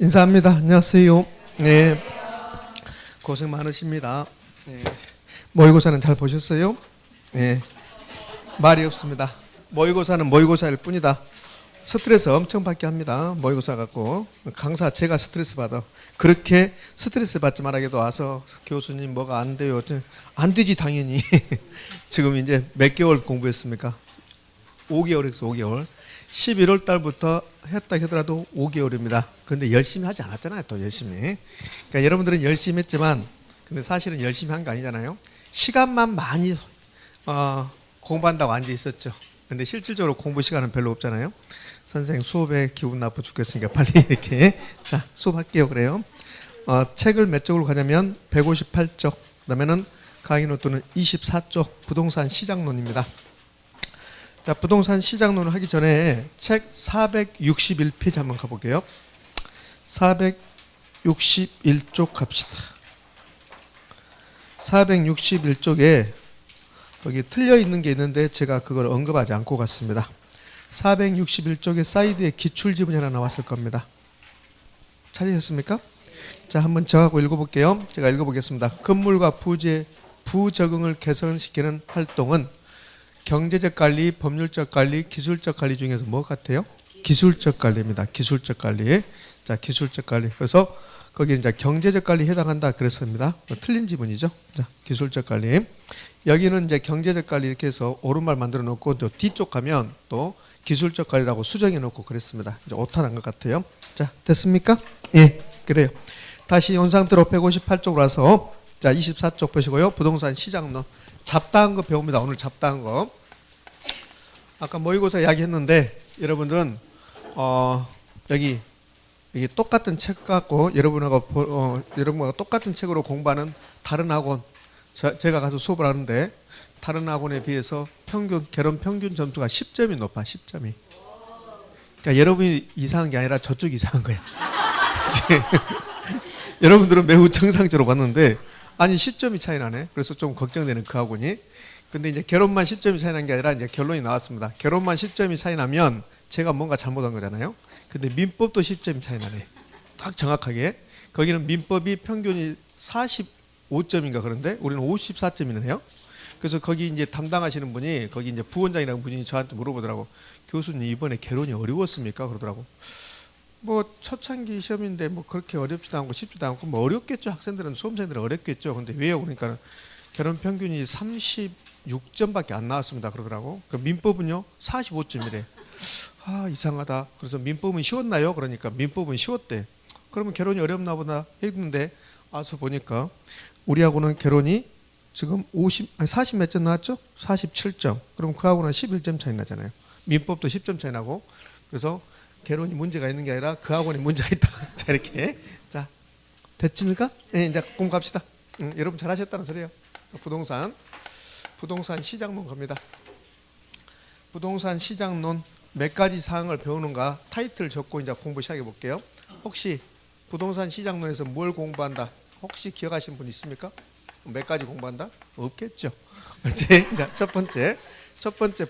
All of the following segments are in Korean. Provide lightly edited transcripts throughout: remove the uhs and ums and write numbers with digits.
인사합니다. 안녕하세요. 네, 고생 많으십니다. 네, 모의고사는 잘 보셨어요? 네, 말이 없습니다. 모의고사는 모의고사일 뿐이다. 스트레스 엄청 받게 합니다. 모의고사 갖고 강사 제가 스트레스 받아. 그렇게 스트레스 받지 말아게도 와서 교수님 뭐가 안 돼요. 안 되지 당연히. 지금 이제 몇 개월 공부했습니까? 5개월 했어. 5개월. 11월 달부터 했다 하더라도 5개월입니다. 근데 열심히 하지 않았잖아요. 또 열심히. 그러니까 여러분들은 열심히 했지만 근데 사실은 열심히 한 거 아니잖아요. 시간만 많이 공부한다고 앉아 있었죠. 근데 실질적으로 공부 시간은 별로 없잖아요. 선생님 수업에 기분 나빠 죽겠으니까 빨리 이렇게 자 수업할게요. 그래요. 책을 몇 쪽으로 가냐면 158쪽, 그다음에는 강의 노트는 24쪽 부동산 시장론입니다. 자, 부동산 시장론을 하기 전에 책 461페이지 한번 가볼게요. 461쪽 갑시다. 461쪽에 거기 틀려 있는 게 있는데 제가 그걸 언급하지 않고 갔습니다. 461쪽에 사이드에 기출지문이 하나 나왔을 겁니다. 찾으셨습니까? 자, 한번 저하고 읽어볼게요. 제가 읽어보겠습니다. 건물과 부지의 부적응을 개선시키는 활동은 경제적 관리, 법률적 관리, 기술적 관리 중에서 뭐 같아요? 기술적 관리입니다. 기술적 관리. 자, 기술적 관리. 그래서 거기 이제 경제적 관리에 해당한다 그랬습니다. 틀린 지문이죠. 자, 기술적 관리. 여기는 이제 경제적 관리 이렇게 해서 오른말 만들어 놓고 또 뒤쪽 가면 또 기술적 관리라고 수정해 놓고 그랬습니다. 이제 오탄한 것 같아요. 자, 됐습니까? 예, 그래요. 다시 온 상태로 158쪽으로 와서 자, 24쪽 보시고요. 부동산 시장론. 잡다한 거 배웁니다. 오늘 잡다한 거. 아까 모의고사 이야기했는데 여러분들은 여기 똑같은 책 갖고 여러분과 똑같은 책으로 공부하는 다른 학원 제가 가서 수업을 하는데 다른 학원에 비해서 개론 평균 점수가 10점이 높아. 10점이. 그러니까 여러분이 이상한 게 아니라 저쪽이 이상한 거야. 여러분들은 매우 정상적으로 봤는데 아니 10점이 차이 나네. 그래서 좀 걱정되는 그 학원이. 근데 이제 결론만 10점이 차이 난 게 아니라 이제 결론이 나왔습니다. 결론만 10점이 차이 나면 제가 뭔가 잘못한 거잖아요. 근데 민법도 10점이 차이 나네. 딱 정확하게. 거기는 민법이 평균이 45점인가 그런데 우리는 54점이네요. 그래서 거기 이제 담당하시는 분이 거기 이제 부원장이라는 분이 저한테 물어보더라고. 교수님 이번에 결론이 어려웠습니까? 그러더라고. 뭐 초창기 시험인데 뭐 그렇게 어렵지도 않고 쉽지도 않고 뭐 어렵겠죠. 학생들은 수험생들은 어렵겠죠. 근데 왜요? 그러니까 결론 평균이 36점밖에 안 나왔습니다. 그러더라고. 그 민법은요 45점이래. 아 이상하다. 그래서 민법은 쉬웠나요? 그러니까 민법은 쉬웠대. 그러면 결론이 어렵나 보다 했는데 와서 보니까 우리하고는 결론이 지금 40 몇 점 나왔죠? 47점. 그럼 그하고는 11점 차이 나잖아요. 민법도 10점 차이 나고. 그래서 결론이 문제가 있는 게 아니라 그 학원에 문제가 있다. 자 이렇게 자 됐습니까? 네, 이제 공부 갑시다. 여러분 잘하셨다는 소리예요. 부동산 시장론 갑니다. 부동산 시장론 몇 가지 사항을 배우는가 타이틀 적고 이제 공부 시작해 볼게요. 혹시 부동산 시장론에서 뭘 공부한다? 혹시 기억하신 분 있습니까? 몇 가지 공부한다? 없겠죠. 자, 첫 번째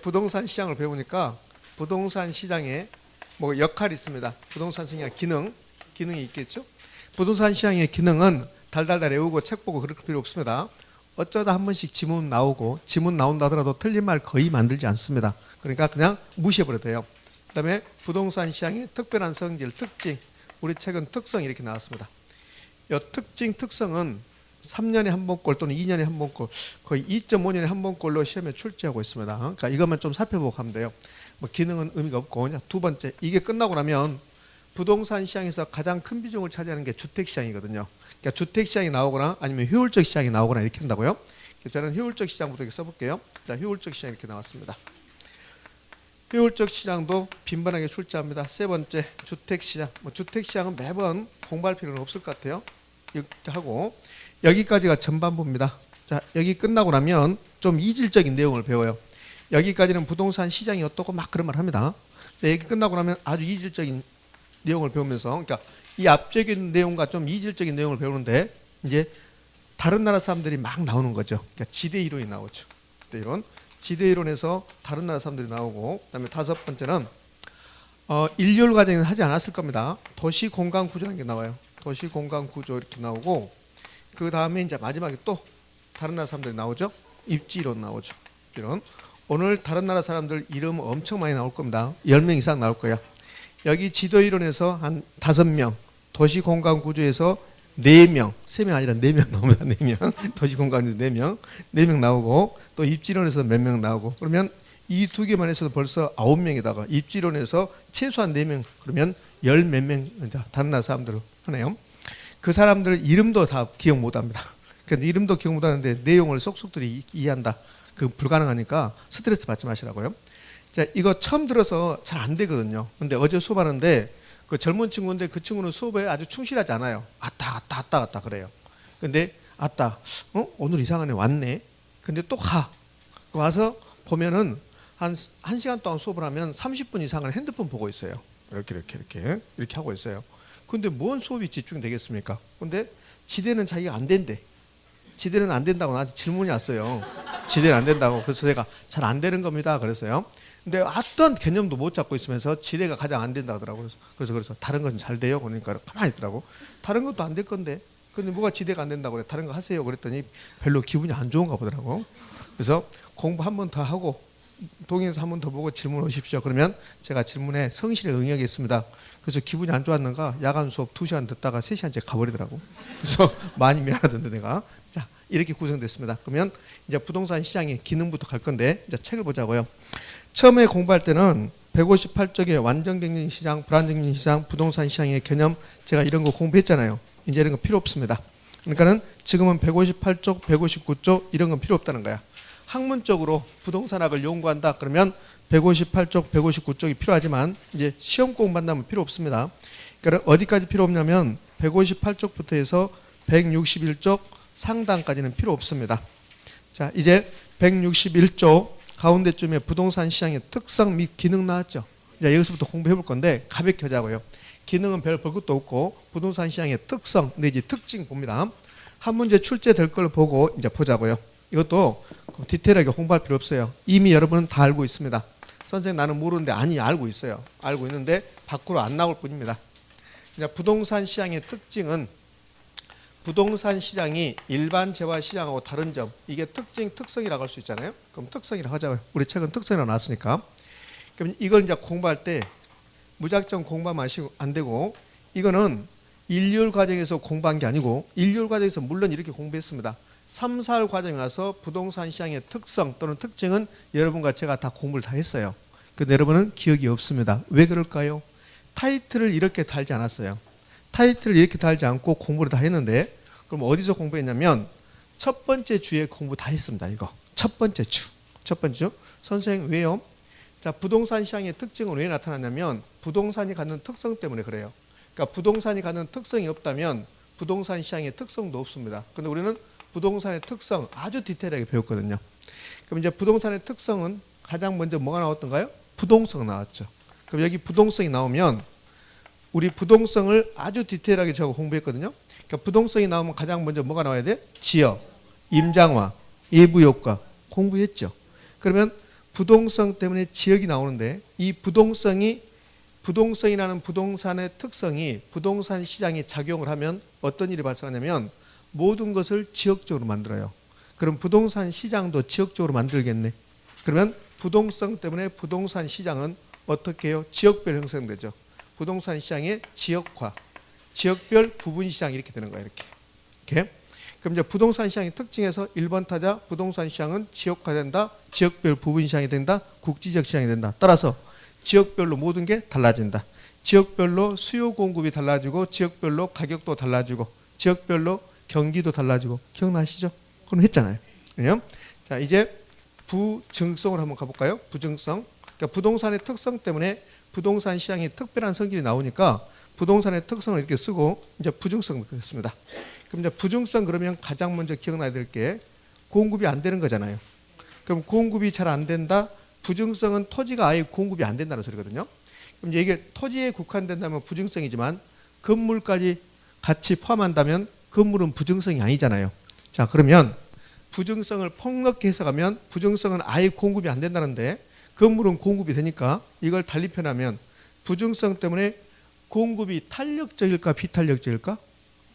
부동산 시장을 배우니까 부동산 시장에 뭐 역할이 있습니다. 부동산 시장의 기능이 있겠죠. 부동산 시장의 기능은 달달달 외우고 책 보고 그럴 필요 없습니다. 어쩌다 한 번씩 지문 나온다 하더라도 틀린 말 거의 만들지 않습니다. 그러니까 그냥 무시해버려도 돼요. 그 다음에 부동산 시장의 특별한 성질, 특징. 우리 책은 특성 이렇게 나왔습니다. 이 특성은 3년에 한 번꼴 또는 2년에 한 번꼴 거의 2.5년에 한 번꼴로 시험에 출제하고 있습니다. 그러니까 이것만 좀 살펴보고 가면 돼요. 뭐 기능은 의미가 없고. 두 번째, 이게 끝나고 나면 부동산 시장에서 가장 큰 비중을 차지하는 게 주택시장이거든요. 그러니까 주택시장이 나오거나 아니면 효율적 시장이 나오거나 이렇게 한다고요. 저는 효율적 시장부터 이렇게 써볼게요. 자, 효율적 시장 이렇게 나왔습니다. 효율적 시장도 빈번하게 출제합니다. 세 번째, 주택시장. 주택시장은 매번 공부할 필요는 없을 것 같아요. 이렇게 하고 여기까지가 전반부입니다. 자, 여기 끝나고 나면 좀 이질적인 내용을 배워요. 여기까지는 부동산 시장이 어떻고 막 그런 말 합니다. 여기 끝나고 나면 아주 이질적인 내용을 배우면서 그러니까 이 앞적인 내용과 좀 이질적인 내용을 배우는데 이제 다른 나라 사람들이 막 나오는 거죠. 그러니까 지대 이론이 나오죠. 지대 이론에서 다른 나라 사람들이 나오고 그다음에 다섯 번째는 일률 과정에는 하지 않았을 겁니다. 도시 공간 구조라는 게 나와요. 도시 공간 구조 이렇게 나오고, 그 다음에 이제 마지막에 또 다른 나라 사람들이 나오죠. 입지론 나오죠. 입지론. 오늘 다른 나라 사람들 이름 엄청 많이 나올 겁니다. 10명 이상 나올 거야. 여기 지도 이론에서 한 5명, 도시 공간 구조에서 4명, 3명 아니라 4명 나옵니다. 4명. 도시 공간에서 4명, 4명 나오고, 또 입지론에서 몇 명 나오고, 그러면 이 두 개만 해서도 벌써 9명에다가 입지론에서 최소한 4명, 그러면 10 몇 명, 다른 나라 사람들을 하네요. 그 사람들 이름도 다 기억 못 합니다. 그러니까 이름도 기억 못 하는데 내용을 쏙쏙들이 이해한다. 그 불가능하니까 스트레스 받지 마시라고요. 자, 이거 처음 들어서 잘 안 되거든요. 근데 어제 수업하는데 그 젊은 친구인데 그 친구는 수업에 아주 충실하지 않아요. 왔다 그래요. 근데 오늘 이상하네 왔네. 근데 또 가. 와서 보면은 한 1시간 동안 수업을 하면 30분 이상을 핸드폰 보고 있어요. 이렇게 하고 있어요. 근데 뭔 수업이 집중되겠습니까? 근데 지대는 자기가 안 된대. 지대는 안 된다고 나한테 질문이 왔어요. 지대는 안 된다고. 그래서 제가 잘 안 되는 겁니다. 그랬어요. 근데 어떤 개념도 못 잡고 있으면서 지대가 가장 안 된다 하더라고요. 그래서 다른 건 잘 돼요. 그러니까 가만히 있더라고. 다른 것도 안 될 건데. 근데 뭐가 지대가 안 된다고 그래. 다른 거 하세요. 그랬더니 별로 기분이 안 좋은가 보더라고. 그래서 공부 한 번 더 하고 동영상 한 번 더 보고 질문 오십시오. 그러면 제가 질문에 성실히 응하겠습니다. 그래서 기분이 안 좋았는가 야간 수업 2시간 듣다가 3시간째 가버리더라고. 그래서 많이 미안하던데 내가. 자, 이렇게 구성됐습니다. 그러면 이제 부동산 시장의 기능부터 갈 건데 이제 책을 보자고요. 처음에 공부할 때는 158쪽에 완전경쟁 시장, 불안정경 시장, 부동산 시장의 개념 제가 이런 거 공부했잖아요. 이제 이런 거 필요 없습니다. 그러니까는 지금은 158쪽, 159쪽 이런 건 필요 없다는 거야. 학문적으로 부동산학을 연구한다 그러면 158쪽, 159쪽이 필요하지만 이제 시험 공부한다면 필요 없습니다. 그러니까 어디까지 필요 없냐면 158쪽부터 해서 161쪽 상단까지는 필요 없습니다. 자, 이제 161쪽 가운데쯤에 부동산 시장의 특성 및 기능 나왔죠. 이제 여기서부터 공부해 볼 건데 가볍게 하자고요. 기능은 별 볼 것도 없고 부동산 시장의 특성 내지 특징 봅니다. 한 문제 출제될 걸 보고 이제 보자고요. 이것도 디테일하게 공부할 필요 없어요. 이미 여러분은 다 알고 있습니다. 선생님 나는 모르는데 아니 알고 있어요. 알고 있는데 밖으로 안 나올 뿐입니다. 이제 부동산 시장의 특징은 부동산 시장이 일반 재화 시장하고 다른 점, 이게 특성이라고 할 수 있잖아요. 그럼 특성이라고 하자고요. 우리 책은 특성이라고 나왔으니까. 그럼 이걸 이제 공부할 때 무작정 공부하면 안 되고, 이거는 일률 과정에서 공부한 게 아니고 일률 과정에서 물론 이렇게 공부했습니다. 3, 4월 과정에 와서 부동산 시장의 특성 또는 특징은 여러분과 제가 다 공부를 다 했어요. 근데 여러분은 기억이 없습니다. 왜 그럴까요? 타이틀을 이렇게 달지 않았어요. 타이틀을 이렇게 달지 않고 공부를 다 했는데, 그럼 어디서 공부했냐면 첫 번째 주에 공부 다 했습니다. 이거 첫 번째 주. 선생님 왜요? 자, 부동산 시장의 특징은 왜 나타났냐면 부동산이 갖는 특성 때문에 그래요. 그러니까 부동산이 갖는 특성이 없다면 부동산 시장의 특성도 없습니다. 근데 우리는 부동산의 특성 아주 디테일하게 배웠거든요. 그럼 이제 부동산의 특성은 가장 먼저 뭐가 나왔던가요? 부동성 나왔죠. 그럼 여기 부동성이 나오면 우리 부동성을 아주 디테일하게 제가 공부했거든요. 그러니까 부동성이 나오면 가장 먼저 뭐가 나와야 돼? 지역, 임장화, 예부효과 공부했죠. 그러면 부동성 때문에 지역이 나오는데 이 부동성이라는 부동산의 특성이 부동산 시장에 작용을 하면 어떤 일이 발생하냐면 모든 것을 지역적으로 만들어요. 그럼 부동산 시장도 지역적으로 만들겠네. 그러면 부동성 때문에 부동산 시장은 어떻게 해요? 지역별 형성되죠. 부동산 시장의 지역화, 지역별 부분 시장 이렇게 되는 거예요. 이렇게. 그럼 이제 부동산 시장의 특징에서 1번 타자 부동산 시장은 지역화된다. 지역별 부분 시장이 된다. 국지적 시장이 된다. 따라서 지역별로 모든 게 달라진다. 지역별로 수요 공급이 달라지고 지역별로 가격도 달라지고 지역별로 경기도 달라지고 기억나시죠? 그럼 했잖아요. 그죠? 자, 이제 부증성으로 한번 가볼까요? 부증성. 그러니까 부동산의 특성 때문에 부동산 시장이 특별한 성질이 나오니까 부동산의 특성을 이렇게 쓰고 이제 부증성 넣겠습니다. 그럼 이제 부증성 그러면 가장 먼저 기억나야 될 게 공급이 안 되는 거잖아요. 그럼 공급이 잘 안 된다. 부증성은 토지가 아예 공급이 안 된다는 소리거든요. 그럼 이제 이게 토지에 국한된다면 부증성이지만 건물까지 같이 포함한다면 건물은 부증성이 아니잖아요. 자, 그러면 부증성을 폭넓게 해석하면 부증성은 아예 공급이 안 된다는데 건물은 공급이 되니까 이걸 달리 표현하면 부증성 때문에 공급이 탄력적일까 비탄력적일까?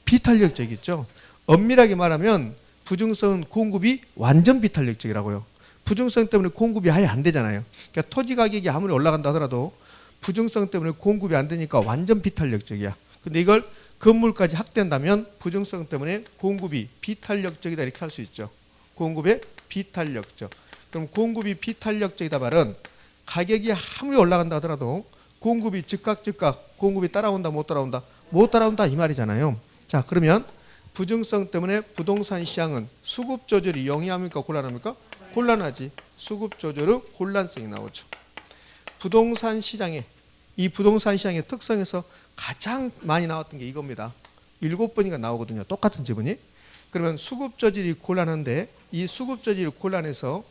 비탄력적이죠. 엄밀하게 말하면 부증성은 공급이 완전 비탄력적이라고요. 부증성 때문에 공급이 아예 안 되잖아요. 그러니까 토지 가격이 아무리 올라간다 하더라도 부증성 때문에 공급이 안 되니까 완전 비탄력적이야. 근데 이걸 건물까지 확대한다면 부증성 때문에 공급이 비탄력적이다 이렇게 할 수 있죠. 공급의 비탄력적. 그럼 공급이 비탄력적이다 말은 가격이 아무리 올라간다 하더라도 공급이 즉각 공급이 따라온다 못 따라온다? 못 따라온다 이 말이잖아요. 자, 그러면 부증성 때문에 부동산 시장은 수급 조절이 용이합니까 곤란합니까? 곤란하지. 수급 조절의 곤란성이 나오죠. 부동산 시장에 이 부동산 시장의 특성에서 가장 많이 나왔던 게 이겁니다. 7번인가 나오거든요. 똑같은 지문이. 그러면 수급 조절이 곤란한데 이 수급 조절이 곤란해서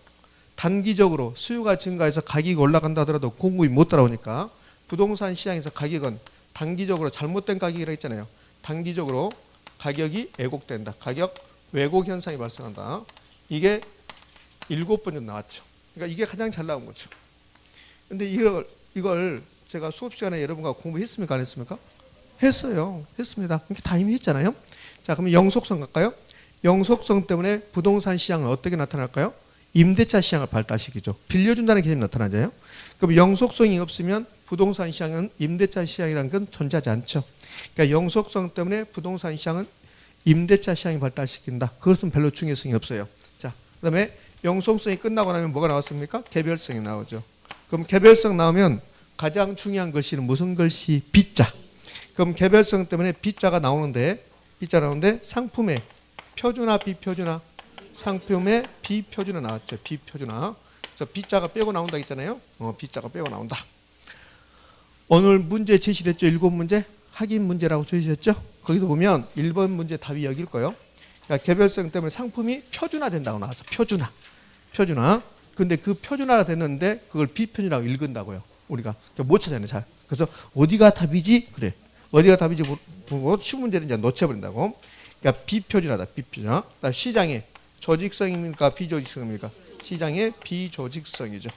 단기적으로 수요가 증가해서 가격이 올라간다 하더라도 공급이 못 따라오니까 부동산 시장에서 가격은 단기적으로 잘못된 가격이라고 했잖아요. 단기적으로 가격이 왜곡된다. 가격 왜곡 현상이 발생한다. 이게 7번 정도 나왔죠. 그러니까 이게 가장 잘 나온 거죠. 근데 이걸 제가 수업 시간에 여러분과 공부했습니까? 안 했습니까? 했어요. 했습니다. 그러니까 다 이미 했잖아요. 자, 그러면 영속성 갈까요? 영속성 때문에 부동산 시장은 어떻게 나타날까요? 임대차 시장을 발달시키죠. 빌려준다는 개념이 나타나잖아요. 그럼 영속성이 없으면 부동산 시장은 임대차 시장이라는 건 존재하지 않죠. 그러니까 영속성 때문에 부동산 시장은 임대차 시장이 발달시킨다. 그것은 별로 중요성이 없어요. 자, 그다음에 영속성이 끝나고 나면 뭐가 나왔습니까? 개별성이 나오죠. 그럼 개별성 나오면 가장 중요한 글씨는 무슨 글씨? B자. 그럼 개별성 때문에 B자가 나오는데 상품의 표준화 비표준화 상품의 비표준화 나왔죠. 비표준화. 그래서 B자가 빼고 나온다 했잖아요. B자가 빼고 나온다. 오늘 문제 제시됐죠. 7문제 확인 문제라고 제시했죠. 거기도 보면 1번 문제 답이 여기일 거예요. 그러니까 개별성 때문에 상품이 표준화된다고 나와서 표준화. 근데 그 표준화가 됐는데 그걸 비표준화라고 읽은다고요. 우리가 못 찾아내 잘. 그래서 어디가 답이지? 그래. 어디가 답이지 보고 쉬운 문제는 이제 놓쳐버린다고. 그러니까 비표준화다. 비표준화. 그다음 시장의 조직성입니까? 비조직성입니까? 시장의 비조직성이죠.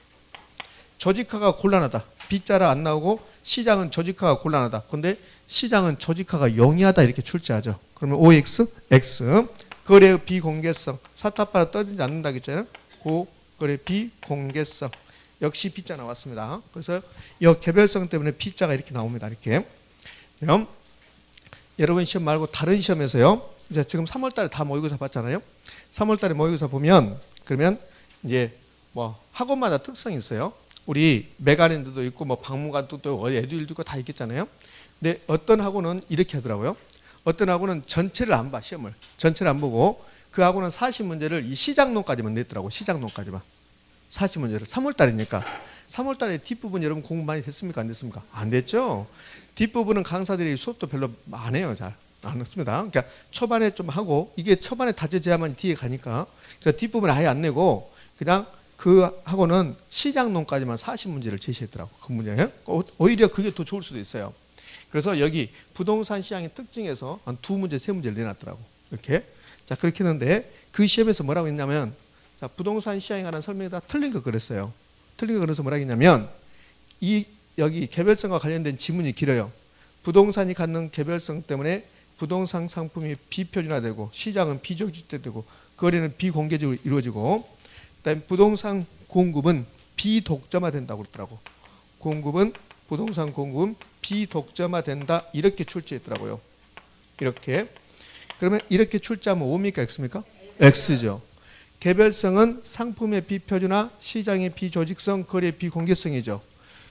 조직화가 곤란하다. B자라 안 나오고 시장은 조직화가 곤란하다. 그런데 시장은 조직화가 용이하다 이렇게 출제하죠. 그러면 OX, X. 거래의 비공개성. 사탑바라 떠지지 않는다고 했잖아요. 거래 비공개성. 역시 B자 나왔습니다. 그래서 이 개별성 때문에 B자가 이렇게 나옵니다. 이렇게. 그럼 여러분 시험 말고 다른 시험에서요. 이제 지금 3월 달에 다 모의고사 봤잖아요. 3월 달에 모의고사 보면 그러면 이제 뭐 학원마다 특성이 있어요. 우리 메가랜드도 있고 뭐 박물관도 있고 에듀윌도 있고 다 있겠잖아요. 근데 어떤 학원은 이렇게 하더라고요. 어떤 학원은 전체를 안 봐. 시험을. 전체를 안 보고 그 학원은 40문제를 이 시장론까지만 냈더라고. 시장론까지만. 40문제를 3월 달이니까. 3월 달에 뒷부분 여러분 공부 많이 됐습니까? 안 됐습니까? 안 됐죠. 뒷부분은 강사들이 수업도 별로 안 해요. 잘 안 했습니다. 그러니까 초반에 좀 하고 이게 초반에 다져져야만 뒤에 가니까 그래서 뒷부분 아예 안 내고 그냥 그 학원은 시장론까지만 40문제를 제시했더라고. 그 문제에 오히려 그게 더 좋을 수도 있어요. 그래서 여기 부동산 시장의 특징에서 한 2문제, 3문제를 내놨더라고. 이렇게. 자, 그렇게 했는데 그 시험에서 뭐라고 했냐면 자, 부동산 시장에 관한 설명이 다 틀린 거 그랬어요. 틀린 거 그래서 뭐라고 했냐면 여기 개별성과 관련된 지문이 길어요. 부동산이 갖는 개별성 때문에 부동산 상품이 비표준화되고 시장은 비조직화되고 거래는 비공개적으로 이루어지고 그다음에 부동산 공급은 비독점화된다고 그러더라고. 부동산 공급은 비독점화된다 이렇게 출제했더라고요. 이렇게. 그러면 이렇게 출제하면 O입니까? X입니까? X죠. 개별성은 상품의 비표준화, 시장의 비조직성, 거래의 비공개성이죠.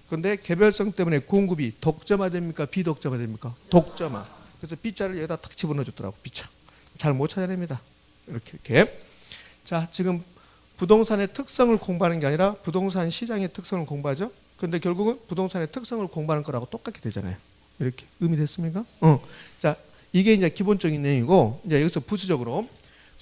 그런데 개별성 때문에 공급이 독점화됩니까? 비독점화됩니까? 독점화. 그래서 B자를 여기다 탁 집어넣어줬더라고. B자. 잘 못 찾아냅니다. 이렇게. 자, 지금 부동산의 특성을 공부하는 게 아니라 부동산 시장의 특성을 공부하죠. 그런데 결국은 부동산의 특성을 공부하는 거라고 똑같게 되잖아요. 이렇게 의미됐습니까? 자, 이게 이제 기본적인 내용이고 이제 여기서 부수적으로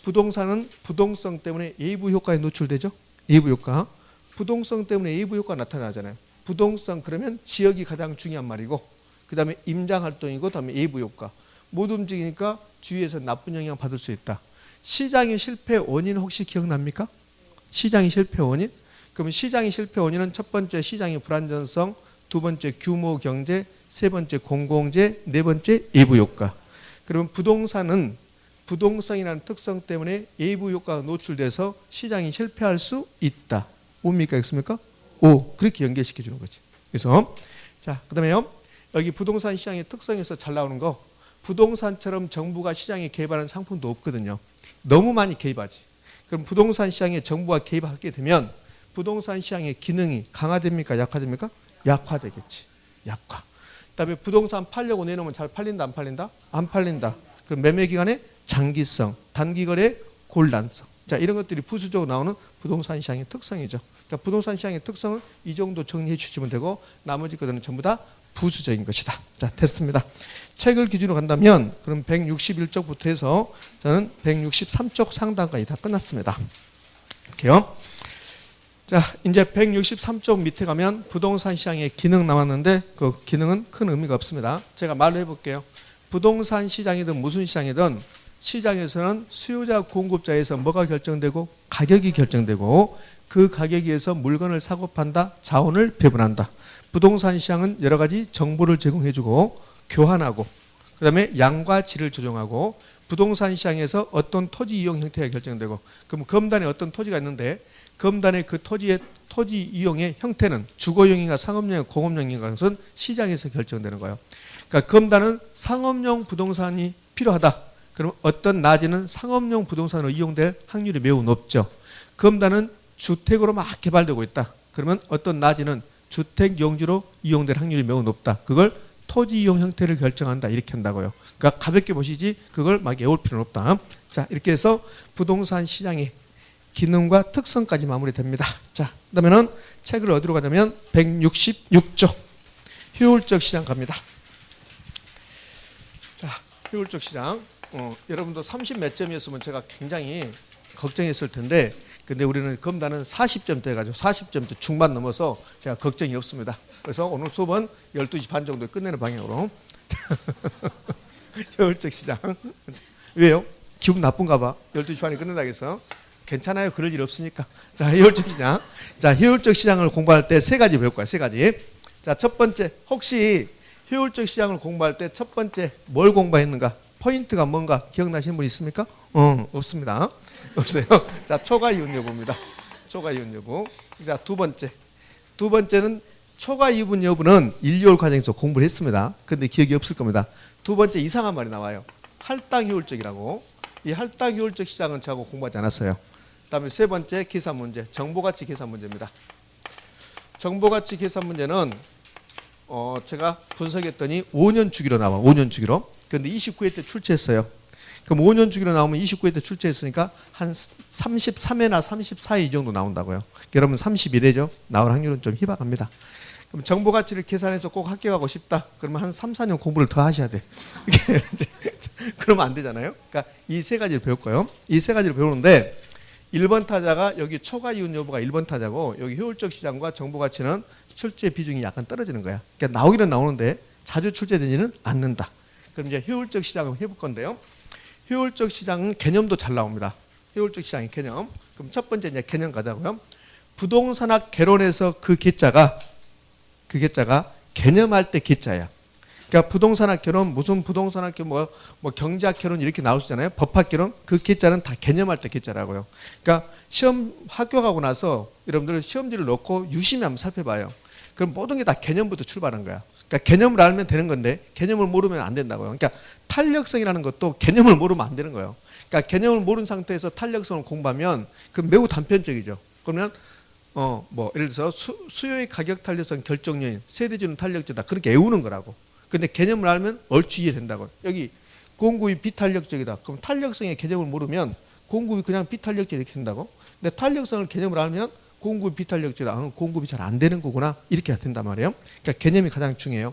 부동산은 부동성 때문에 외부 효과에 노출되죠. 외부 효과. 부동성 때문에 외부 효과가 나타나잖아요. 부동성 그러면 지역이 가장 중요한 말이고 그 다음에 임장활동이고 다음에 외부 효과. 못 움직이니까 주위에서 나쁜 영향 받을 수 있다. 시장의 실패 원인 혹시 기억납니까? 시장의 실패 원인? 그러면 시장의 실패 원인은 첫 번째 시장의 불안전성, 두 번째 규모 경제, 세 번째 공공재, 네 번째 예부 효과. 그러면 부동산은 부동성이라는 특성 때문에 예부 효과가 노출돼서 시장이 실패할 수 있다. 뭡니까? 있습니까? 오, 그렇게 연결시켜 주는 거지. 그래서 자, 그다음에요. 여기 부동산 시장의 특성에서 잘 나오는 거, 부동산처럼 정부가 시장에 개입하는 상품도 없거든요. 너무 많이 개입하지. 그럼 부동산 시장에 정부가 개입하게 되면 부동산 시장의 기능이 강화됩니까? 약화됩니까? 약화되겠지. 약화. 그다음에 부동산 팔려고 내놓으면 잘 팔린다, 안 팔린다? 안 팔린다. 그럼 매매 기간의 장기성, 단기 거래 곤란성. 자, 이런 것들이 부수적으로 나오는 부동산 시장의 특성이죠. 그러니까 부동산 시장의 특성은 이 정도 정리해 주시면 되고 나머지 것들은 전부 다 부수적인 것이다. 자, 됐습니다. 책을 기준으로 간다면 그럼 161쪽부터 해서 저는 163쪽 상단까지 다 끝났습니다. 이렇게요. 자, 이제 163쪽 밑에 가면 부동산 시장의 기능 나왔는데 그 기능은 큰 의미가 없습니다. 제가 말로 해볼게요. 부동산 시장이든 무슨 시장이든 시장에서는 수요자 공급자에서 뭐가 결정되고 가격이 결정되고 그 가격에 의해서 물건을 사고 판다, 자원을 배분한다. 부동산 시장은 여러 가지 정보를 제공해주고 교환하고 그다음에 양과 질을 조정하고 부동산 시장에서 어떤 토지 이용 형태가 결정되고 그럼 검단에 어떤 토지가 있는데 검단의 그 토지 이용의 형태는 주거용인가 상업용인가 공업용인가 것은 시장에서 결정되는 거예요. 그러니까 검단은 상업용 부동산이 필요하다. 그럼 어떤 낮에는 상업용 부동산으로 이용될 확률이 매우 높죠. 검단은 주택으로 막 개발되고 있다. 그러면 어떤 낮에는 주택 용지로 이용될 확률이 매우 높다. 그걸 토지 이용 형태를 결정한다. 이렇게 한다고요. 그러니까 가볍게 보시지 그걸 막 외울 필요는 없다. 자, 이렇게 해서 부동산 시장의 기능과 특성까지 마무리됩니다. 자, 그다음에는 책을 어디로 가냐면 166쪽 효율적 시장 갑니다. 자, 효율적 시장. 여러분도 30 몇 점이었으면 제가 굉장히 걱정했을 텐데 근데 우리는 검단은 40점대 가지고 40점대 중반 넘어서 제가 걱정이 없습니다. 그래서 오늘 수업은 12시 반 정도에 끝내는 방향으로 효율적 시장. 왜요? 기분 나쁜가 봐. 12시 반에 끝낸다고 해서. 괜찮아요. 그럴 일 없으니까. 자, 효율적 시장. 자, 효율적 시장을 공부할 때 세 가지 배울 거야. 세 가지. 자, 첫 번째. 혹시 효율적 시장을 공부할 때 첫 번째 뭘 공부했는가? 포인트가 뭔가 기억나시는 분 있습니까? 없습니다. 없어요. 자, 초과 이윤 여부입니다. 초과 이윤 여부. 자, 두 번째는 초과 이윤 여부는 1, 2월 과정에서 공부를 했습니다. 근데 기억이 없을 겁니다. 두 번째 이상한 말이 나와요. 할당 효율적이라고. 이 할당 효율적 시장은 저하고 공부하지 않았어요. 그다음에 세 번째 계산 문제, 정보가치 계산 문제입니다. 정보가치 계산 문제는 제가 분석했더니 5년 주기로 나와. 5년 주기로. 그런데 29회 때 출제했어요. 그럼 5년 주기로 나오면 29회 때 출제했으니까 한 33회나 34회 이 정도 나온다고요. 여러분 31회죠. 나올 확률은 좀 희박합니다. 그럼 정보가치를 계산해서 꼭 합격하고 싶다. 그러면 한 3, 4년 공부를 더 하셔야 돼. 그러면 안 되잖아요. 그러니까 이 세 가지를 배울 거예요. 이 세 가지를 배우는데 1번 타자가 여기 초과 이윤 여부가 1번 타자고 여기 효율적 시장과 정보가치는 출제 비중이 약간 떨어지는 거야. 그러니까 나오기는 나오는데 자주 출제되지는 않는다. 그럼 이제 효율적 시장을 해볼 건데요. 효율적 시장은 개념도 잘 나옵니다. 효율적 시장의 개념. 그럼 첫 번째 이제 개념 가자고요. 부동산학 개론에서 그 개자가 개념할 때 개자야. 그러니까 부동산학 개론 무슨 부동산학 개론 뭐 경제학 개론 이렇게 나올 수 있잖아요. 법학 개론 그 개자는 다 개념할 때 개자라고요. 그러니까 시험 합격하고 나서 여러분들 시험지를 놓고 유심히 한번 살펴봐요. 그럼 모든 게 다 개념부터 출발한 거야. 그러니까 개념을 알면 되는 건데 개념을 모르면 안 된다고요. 그러니까 탄력성이라는 것도 개념을 모르면 안 되는 거예요. 그러니까 개념을 모르는 상태에서 탄력성을 공부하면 그 매우 단편적이죠. 그러면 예를 들어서 수요의 가격 탄력성 결정 요인, 세대주는 탄력적이다. 그렇게 외우는 거라고. 근데 개념을 알면 얼추 이해된다고. 여기 공급이 비탄력적이다. 그럼 탄력성의 개념을 모르면 공급이 그냥 비탄력적 이렇게 된다고. 근데 탄력성을 개념을 알면 공급이 비탄력적이다. 공급이 잘 안 되는 거구나. 이렇게 된단 말이에요. 그러니까 개념이 가장 중요해요.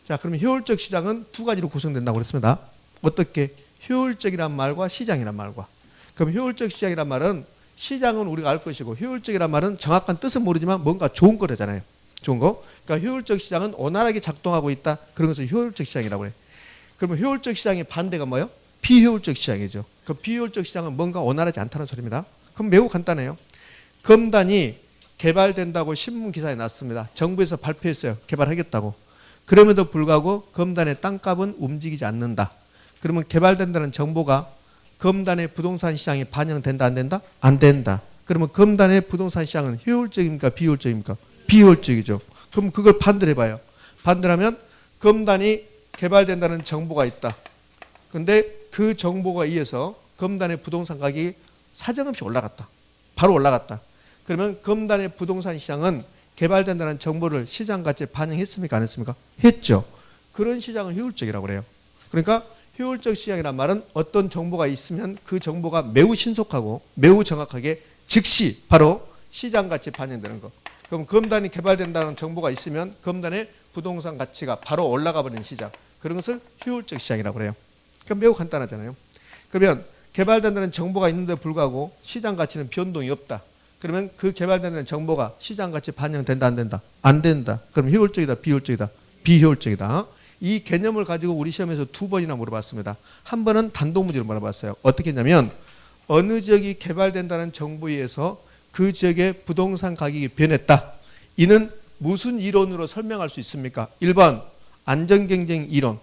자, 그러면 효율적 시장은 두 가지로 구성된다고 그랬습니다. 어떻게? 효율적이란 말과 시장이란 말과. 그럼 효율적 시장이란 말은 시장은 우리가 알 것이고 효율적이란 말은 정확한 뜻은 모르지만 뭔가 좋은 거라잖아요. 좋은 거. 그러니까 효율적 시장은 원활하게 작동하고 있다. 그런 것을 효율적 시장이라고 해요. 그러면 효율적 시장의 반대가 뭐예요? 비효율적 시장이죠. 그 비효율적 시장은 뭔가 원활하지 않다는 소리입니다. 그럼 매우 간단해요. 검단이 개발된다고 신문 기사에 났습니다. 정부에서 발표했어요. 개발하겠다고. 그럼에도 불구하고 검단의 땅값은 움직이지 않는다. 그러면 개발된다는 정보가 검단의 부동산 시장에 반영된다 안 된다? 안 된다. 그러면 검단의 부동산 시장은 효율적입니까? 비효율적입니까? 비효율적이죠. 그럼 그걸 반대로 해봐요. 반대로 하면 검단이 개발된다는 정보가 있다. 근데 그 정보가 의해서 검단의 부동산 가격이 사정없이 올라갔다. 바로 올라갔다. 그러면 검단의 부동산 시장은 개발된다는 정보를 시장 가치에 반영했습니까? 안 했습니까? 했죠. 그런 시장은 효율적이라고 그래요. 그러니까 효율적 시장이란 말은 어떤 정보가 있으면 그 정보가 매우 신속하고 매우 정확하게 즉시 바로 시장 가치에 반영되는 거. 그럼 검단이 개발된다는 정보가 있으면 검단의 부동산 가치가 바로 올라가 버리는 시장. 그런 것을 효율적 시장이라고 그래요. 그러니까 매우 간단하잖아요. 그러면 개발된다는 정보가 있는데 불구하고 시장 가치는 변동이 없다. 그러면 그 개발되는 정보가 시장 가치에 반영된다 안 된다? 안 된다. 그럼 효율적이다 비효율적이다? 비효율적이다. 이 개념을 가지고 우리 시험에서 2번이나 물어봤습니다. 한 번은 단독 문제로 물어봤어요. 어떻게 했냐면 어느 지역이 개발된다는 정보에 의해서 그 지역의 부동산 가격이 변했다. 이는 무슨 이론으로 설명할 수 있습니까? 1번 안전경쟁 이론,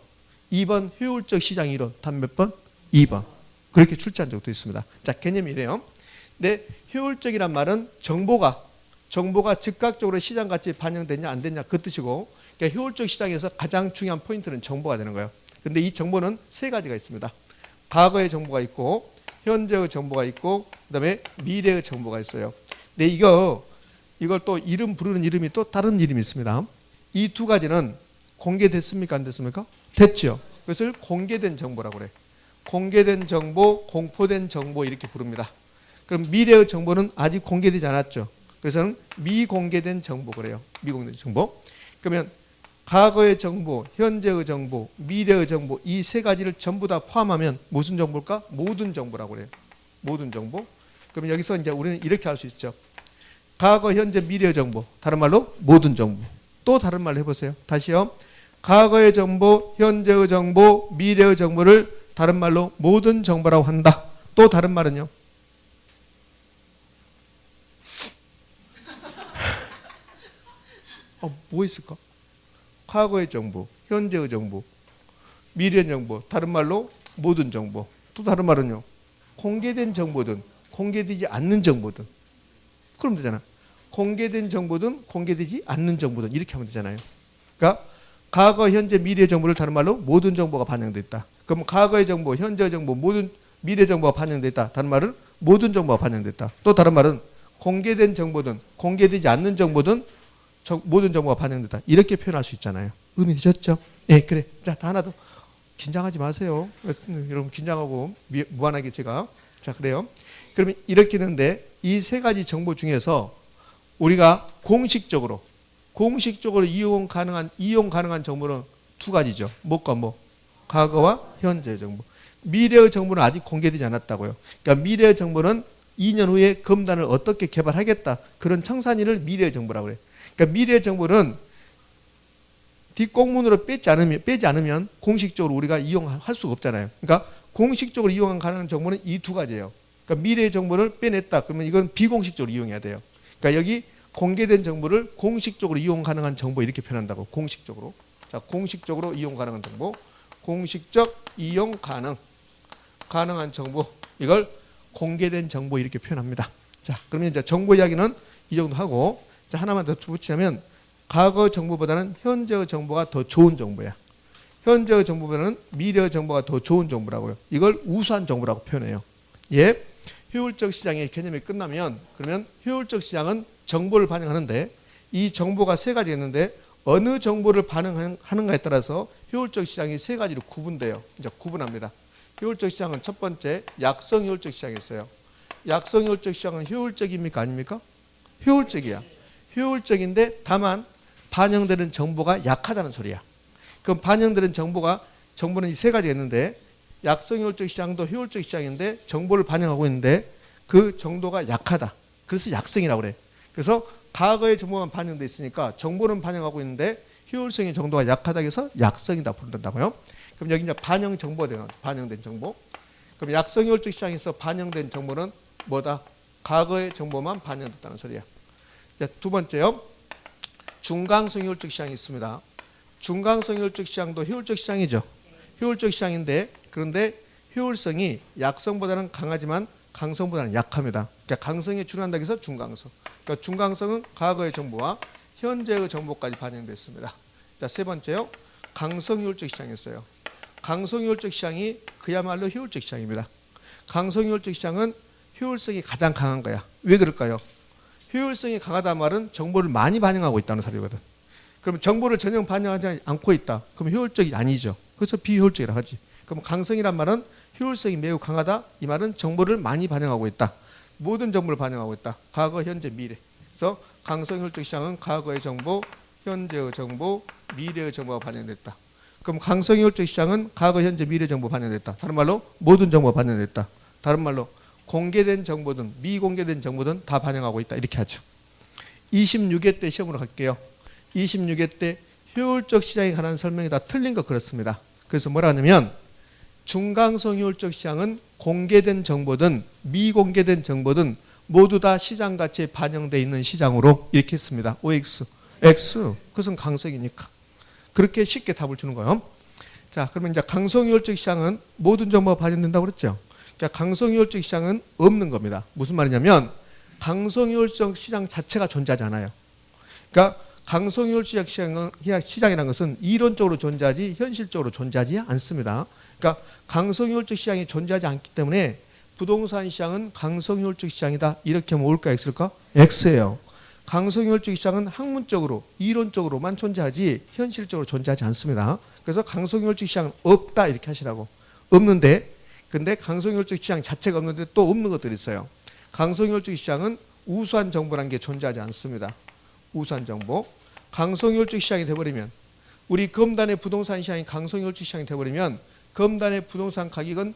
2번 효율적 시장 이론. 답 몇 번? 2번. 그렇게 출제한 적도 있습니다. 자, 개념이 이래요. 근데 효율적이란 말은 정보가 즉각적으로 시장 가치에 반영됐냐 안 됐냐 그 뜻이고, 그러니까 효율적 시장에서 가장 중요한 포인트는 정보가 되는 거예요. 근데 이 정보는 세 가지가 있습니다. 과거의 정보가 있고 현재의 정보가 있고 그다음에 미래의 정보가 있어요. 근데 이걸 또 이름 부르는 이름이 또 다른 이름이 있습니다. 이 두 가지는 공개됐습니까 안 됐습니까? 됐죠. 그것을 공개된 정보라고 그래. 공개된 정보, 공포된 정보 이렇게 부릅니다. 그럼 미래의 정보는 아직 공개되지 않았죠. 그래서는 미공개된 정보 그래요. 미공개된 정보. 그러면 과거의 정보, 현재의 정보, 미래의 정보 이 세 가지를 전부 다 포함하면 무슨 정보일까? 모든 정보라고 그래요. 모든 정보. 그럼 여기서 이제 우리는 이렇게 할 수 있죠. 과거, 현재, 미래의 정보. 다른 말로 모든 정보. 또 다른 말로 해보세요. 다시요. 과거의 정보, 현재의 정보, 미래의 정보를 다른 말로 모든 정보라고 한다. 또 다른 말은요. 뭐 있을까? 과거의 정보, 현재의 정보, 미래의 정보, 다른 말로 모든 정보. 또 다른 말은요. 공개된 정보든 공개되지 않는 정보든. 그럼 되잖아. 공개된 정보든 공개되지 않는 정보든 이렇게 하면 되잖아요. 그러니까 과거, 현재, 미래의 정보를 다른 말로 모든 정보가 반영되어 있다. 그럼 과거의 정보, 현재의 정보, 모든 미래 정보가 반영되어 있다. 다른 말은 모든 정보가 반영되어 있다. 또 다른 말은 공개된 정보든 공개되지 않는 정보든 모든 정보가 반영됐다. 이렇게 표현할 수 있잖아요. 의미 되셨죠? 예, 그래. 자, 다 하나 더. 긴장하지 마세요. 여러분 긴장하고 무한하게 제가. 자, 그래요. 그러면 이렇게 되는데 이 세 가지 정보 중에서 우리가 공식적으로 이용 가능한 정보는 두 가지죠. 뭐가 뭐? 과거와 현재 정보. 미래의 정보는 아직 공개되지 않았다고요. 그러니까 미래의 정보는 2년 후에 검단을 어떻게 개발하겠다. 그런 청산일을 미래의 정보라고 그래요. 그러니까 미래의 정보는 뒷공문으로 빼지 않으면 공식적으로 우리가 이용할 수가 없잖아요. 그러니까 공식적으로 이용 가능한 정보는 이 두 가지예요. 그러니까 미래의 정보를 빼냈다. 그러면 이건 비공식적으로 이용해야 돼요. 그러니까 여기 공개된 정보를 공식적으로 이용 가능한 정보 이렇게 표현한다고. 공식적으로. 자, 공식적으로 이용 가능한 정보. 공식적 이용 가능한 정보. 이걸 공개된 정보 이렇게 표현합니다. 자, 그러면 이제 정보 이야기는 이 정도 하고, 자, 하나만 더 붙이자면 과거 정보보다는 현재의 정보가 더 좋은 정보야. 현재의 정보보다는 미래의 정보가 더 좋은 정보라고요. 이걸 우수한 정보라고 표현해요. 예, 효율적 시장의 개념이 끝나면 그러면 효율적 시장은 정보를 반영하는데 이 정보가 세 가지 있는데 어느 정보를 반영하는가에 따라서 효율적 시장이 세 가지로 구분돼요. 이제 구분합니다. 효율적 시장은 첫 번째 약성 효율적 시장이 있어요. 약성 효율적 시장은 효율적입니까 아닙니까? 효율적이야. 효율적인데 다만 반영되는 정보가 약하다는 소리야. 그럼 반영되는 정보는 이 세 가지가 있는데 약성 효율적 시장도 효율적 시장인데 정보를 반영하고 있는데 그 정도가 약하다. 그래서 약성이라고 그래. 그래서 과거의 정보만 반영돼 있으니까 정보는 반영하고 있는데 효율성의 정도가 약하다 해서 약성이다 부른다고요. 그럼 여기 이제 반영 정보가 되는 거죠. 반영된 정보. 그럼 약성 효율적 시장에서 반영된 정보는 뭐다? 과거의 정보만 반영됐다는 소리야. 두 번째요. 중강성 효율적 시장이 있습니다. 중강성 효율적 시장도 효율적 시장이죠. 효율적 시장인데 그런데 효율성이 약성보다는 강하지만 강성보다는 약합니다. 그러니까 강성에 준한다고 해서 중강성. 그러니까 중강성은 과거의 정보와 현재의 정보까지 반영됐습니다. 자, 세 번째요. 강성 효율적 시장이 있어요. 강성 효율적 시장이 그야말로 효율적 시장입니다. 강성 효율적 시장은 효율성이 가장 강한 거야. 왜 그럴까요? 효율성이 강하다는 말은 정보를 많이 반영하고 있다는 소리거든. 그럼 정보를 전혀 반영하지 않고 있다. 그럼 효율적이 아니죠. 그래서 비효율적이라 하지. 그럼 강성이란 말은 효율성이 매우 강하다. 이 말은 정보를 많이 반영하고 있다. 모든 정보를 반영하고 있다. 과거, 현재, 미래. 그래서 강성 효율적 시장은 과거의 정보, 현재의 정보, 미래의 정보가 반영됐다. 그럼 강성 효율적 시장은 과거, 현재, 미래 정보 반영됐다. 다른 말로 모든 정보가 반영됐다. 다른 말로 공개된 정보든 미공개된 정보든 다 반영하고 있다. 이렇게 하죠. 26회 때 시험으로 갈게요. 26회 때 효율적 시장에 관한 설명이 다 틀린 거 그렇습니다. 그래서 뭐라 하냐면 중강성 효율적 시장은 공개된 정보든 미공개된 정보든 모두 다 시장 가치에 반영되어 있는 시장으로 이렇게 했습니다. OX, X. 그것은 강성이니까. 그렇게 쉽게 답을 주는 거예요. 자, 그러면 이제 강성 효율적 시장은 모든 정보가 반영된다고 그랬죠. 자, 강성 효율적 시장은 없는 겁니다. 무슨 말이냐면 강성 효율적 시장 자체가 존재하지 않아요. 그러니까 강성 효율적 시장이라는 것은 이론적으로 존재하지 현실적으로 존재하지 않습니다. 그러니까 강성 효율적 시장이 존재하지 않기 때문에 부동산 시장은 강성 효율적 시장이다. 이렇게 하면 올까 X일까? X예요. 강성 효율적 시장은 학문적으로 이론적으로만 존재하지 현실적으로 존재하지 않습니다. 그래서 강성 효율적 시장은 없다 이렇게 하시라고. 없는데 근데 강성 효율적 시장 자체가 없는데 또 없는 것들이 있어요. 강성 효율적 시장은 우수한 정보라는 게 존재하지 않습니다. 우수한 정보. 강성 효율적 시장이 돼버리면 우리 검단의 부동산 시장이 강성 효율적 시장이 돼버리면 검단의 부동산 가격은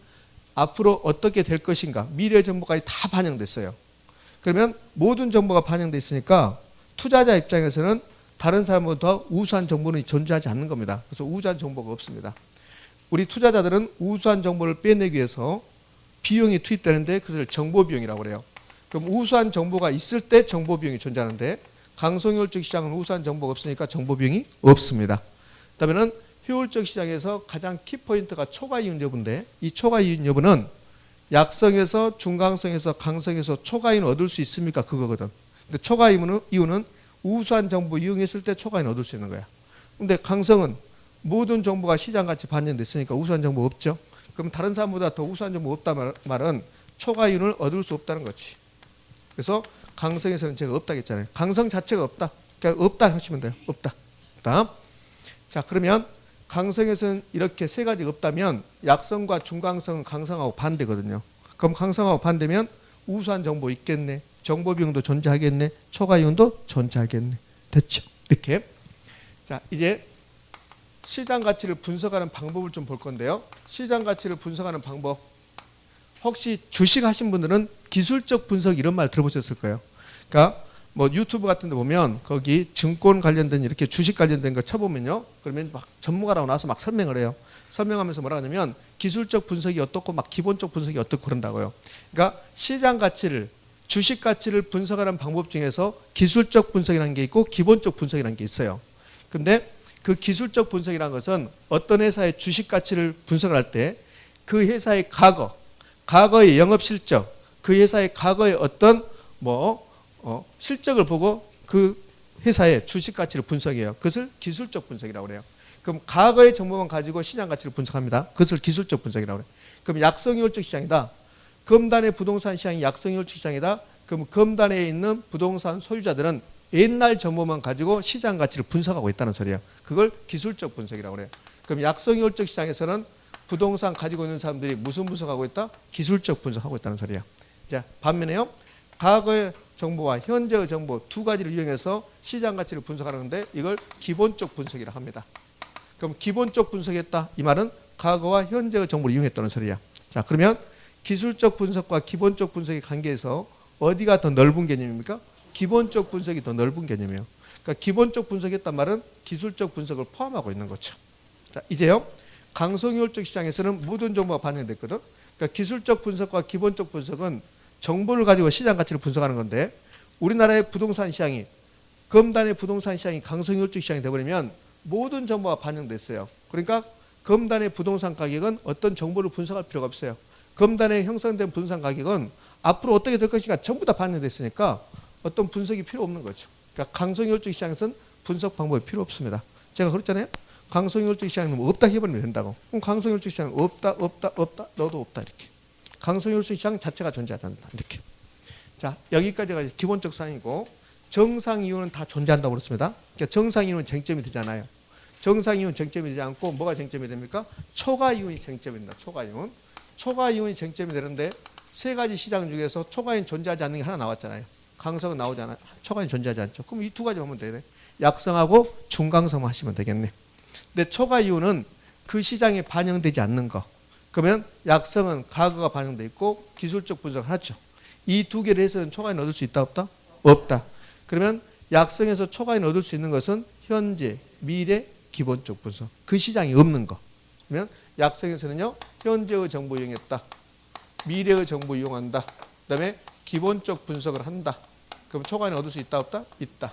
앞으로 어떻게 될 것인가 미래 정보까지 다 반영됐어요. 그러면 모든 정보가 반영돼 있으니까 투자자 입장에서는 다른 사람보다 우수한 정보는 존재하지 않는 겁니다. 그래서 우수한 정보가 없습니다. 우리 투자자들은 우수한 정보를 빼내기 위해서 비용이 투입되는데 그것을 정보비용이라고 그래요. 그럼 우수한 정보가 있을 때 정보비용이 존재하는데 강성 효율적 시장은 우수한 정보가 없으니까 정보비용이 없습니다. 그다음에는 효율적 시장에서 가장 키포인트가 초과이윤 여부인데 이 초과이윤 여부는 약성에서 중강성에서 강성에서 초과이윤을 얻을 수 있습니까? 그거거든. 근데 초과이윤은 우수한 정보 이용했을 때 초과이윤을 얻을 수 있는 거야. 근데 강성은 모든 정보가 시장같이 반영됐으니까 우수한 정보 없죠. 그럼 다른 사람보다 더 우수한 정보 없다는 말은 초과이윤을 얻을 수 없다는 거지. 그래서 강성에서는 제가 없다고 했잖아요. 강성 자체가 없다. 그러니까 없다 하시면 돼요. 없다. 다음. 자, 그러면 강성에서는 이렇게 세 가지가 없다면 약성과 중강성은 강성하고 반대거든요. 그럼 강성하고 반대면 우수한 정보 있겠네. 정보 비용도 존재하겠네. 초과이윤도 존재하겠네. 됐죠? 이렇게. 자, 이제 시장 가치를 분석하는 방법을 좀 볼 건데요. 시장 가치를 분석하는 방법. 혹시 주식 하신 분들은 기술적 분석 이런 말 들어보셨을 거예요. 그러니까 뭐 유튜브 같은 데 보면 거기 증권 관련된 이렇게 주식 관련된 거 쳐보면요. 그러면 막 전문가라고 나와서 막 설명을 해요. 설명하면서 뭐라 하냐면 기술적 분석이 어떻고 막 기본적 분석이 어떻고 그런다고요. 그러니까 시장 가치를 주식 가치를 분석하는 방법 중에서 기술적 분석이라는 게 있고 기본적 분석이라는 게 있어요. 근데 그 기술적 분석이라는 것은 어떤 회사의 주식 가치를 분석을 할 때 그 회사의 과거의 영업 실적, 그 회사의 과거의 어떤 실적을 보고 그 회사의 주식 가치를 분석해요. 그것을 기술적 분석이라고 그래요. 그럼 과거의 정보만 가지고 시장 가치를 분석합니다. 그것을 기술적 분석이라고 그래요. 그럼 약성효율적 시장이다. 검단의 부동산 시장이 약성효율적 시장이다. 그럼 검단에 있는 부동산 소유자들은 옛날 정보만 가지고 시장 가치를 분석하고 있다는 소리예요. 그걸 기술적 분석이라고 그래요. 그럼 약성효율적 시장에서는 부동산 가지고 있는 사람들이 무슨 분석하고 있다? 기술적 분석하고 있다는 소리예요. 자, 반면에요. 과거의 정보와 현재의 정보 두 가지를 이용해서 시장 가치를 분석하는데 이걸 기본적 분석이라 합니다. 그럼 기본적 분석했다. 이 말은 과거와 현재의 정보를 이용했다는 소리야. 자, 그러면 기술적 분석과 기본적 분석의 관계에서 어디가 더 넓은 개념입니까? 기본적 분석이 더 넓은 개념이에요. 그러니까 기본적 분석했단 말은 기술적 분석을 포함하고 있는 거죠. 자, 이제요. 강성효율적 시장에서는 모든 정보가 반영됐거든. 그러니까 기술적 분석과 기본적 분석은 정보를 가지고 시장 가치를 분석하는 건데 우리나라의 부동산 시장이 검단의 부동산 시장이 강성효율적 시장이 되어버리면 모든 정보가 반영됐어요. 그러니까 검단의 부동산 가격은 어떤 정보를 분석할 필요가 없어요. 검단에 형성된 부동산 가격은 앞으로 어떻게 될 것인가 전부 다 반영됐으니까 어떤 분석이 필요 없는 거죠. 그러니까 강성효율적 시장에서는 분석 방법이 필요 없습니다. 제가 그랬잖아요. 강성효율적 시장은 뭐 없다 해버리면 된다고. 그럼 강성효율적 시장은 없다 너도 없다 이렇게. 강성효율적 시장 자체가 존재하지 않는다 이렇게. 자, 여기까지가 기본적 사항이고 정상 이유는 다 존재한다고 그랬습니다. 그러니까 정상 이유는 쟁점이 되잖아요. 정상 이유는 쟁점이 되지 않고 뭐가 쟁점이 됩니까? 초과 이윤이 쟁점이 된다. 초과 이윤. 초과 이윤이 쟁점이 되는데 세 가지 시장 중에서 초과 이윤 존재하지 않는 게 하나 나왔잖아요. 강성은 나오잖아요. 초과 이윤 존재하지 않죠. 그럼 이 두 가지 하면 되네. 약성하고 중강성 하시면 되겠네. 근데 초과 이윤은 그 시장에 반영되지 않는 거. 그러면 약성은 과거가 반영돼 있고 기술적 분석을 하죠. 이 두 개를 해서는 초과 이윤 얻을 수 있다 없다? 없다. 그러면 약성에서 초과 이윤 얻을 수 있는 것은 현재, 미래, 기본적 분석. 그 시장이 없는 거. 그러면 약성에서는요. 현재의 정보 이용했다. 미래의 정보 이용한다. 그다음에 기본적 분석을 한다. 그럼 초과 이윤 얻을 수 있다 없다? 있다.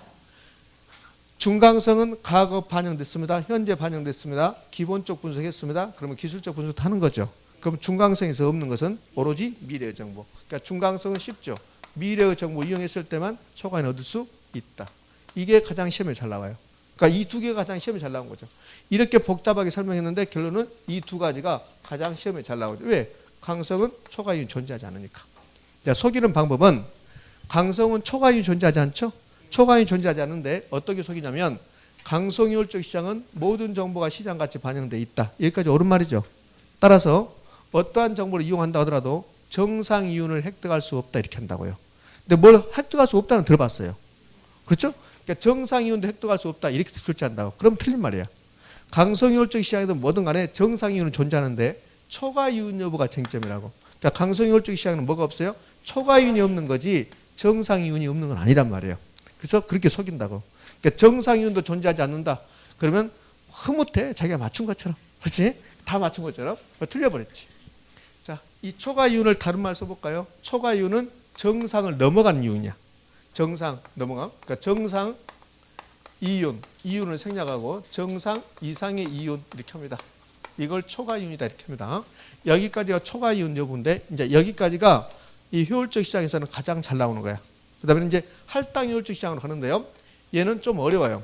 중강성은 과거 반영됐습니다. 현재 반영됐습니다. 기본적 분석했습니다. 그러면 기술적 분석도 하는 거죠. 그럼 중강성에서 없는 것은 오로지 미래의 정보. 그러니까 중강성은 쉽죠. 미래의 정보 이용했을 때만 초과 이윤 얻을 수 있다. 이게 가장 시험에 잘 나와요. 그러니까 이 두 개가 가장 시험에 잘 나온 거죠. 이렇게 복잡하게 설명했는데 결론은 이 두 가지가 가장 시험에 잘 나오죠. 왜? 강성은 초과 이윤이 존재하지 않으니까. 자, 속이는 방법은 강성은 초과 이윤이 존재하지 않죠. 초과 이윤이 존재하지 않는데 어떻게 속이냐면 강성효율적 시장은 모든 정보가 시장같이 반영돼 있다. 여기까지 옳은 말이죠. 따라서 어떠한 정보를 이용한다 하더라도 정상 이윤을 획득할 수 없다 이렇게 한다고요. 근데 뭘 획득할 수 없다는 들어봤어요. 그렇죠? 그러니까 정상 이윤도 획득할 수 없다 이렇게 출제한다고. 그럼 틀린 말이야. 강성효율적 시장이든 뭐든 간에 정상 이윤은 존재하는데 초과 이윤 여부가 쟁점이라고. 그러니까 강성효율적 시장은 뭐가 없어요? 초과 이윤이 없는 거지 정상 이윤이 없는 건 아니란 말이에요. 그래서 그렇게 속인다고. 그러니까 정상 이윤도 존재하지 않는다. 그러면 흐뭇해. 자기가 맞춘 것처럼. 그렇지? 다 맞춘 것처럼 틀려버렸지. 자, 이 초과 이윤을 다른 말 써볼까요? 초과 이윤은 정상을 넘어간 이윤이야. 정상 넘어가. 그러니까 정상 이윤, 이윤을 생략하고 정상 이상의 이윤 이렇게 합니다. 이걸 초과 이윤이다 이렇게 합니다. 여기까지가 초과 이윤 여부인데 이제 여기까지가 이 효율적 시장에서는 가장 잘 나오는 거야. 그다음에 이제 할당 효율적 시장으로 가는데요. 얘는 좀 어려워요.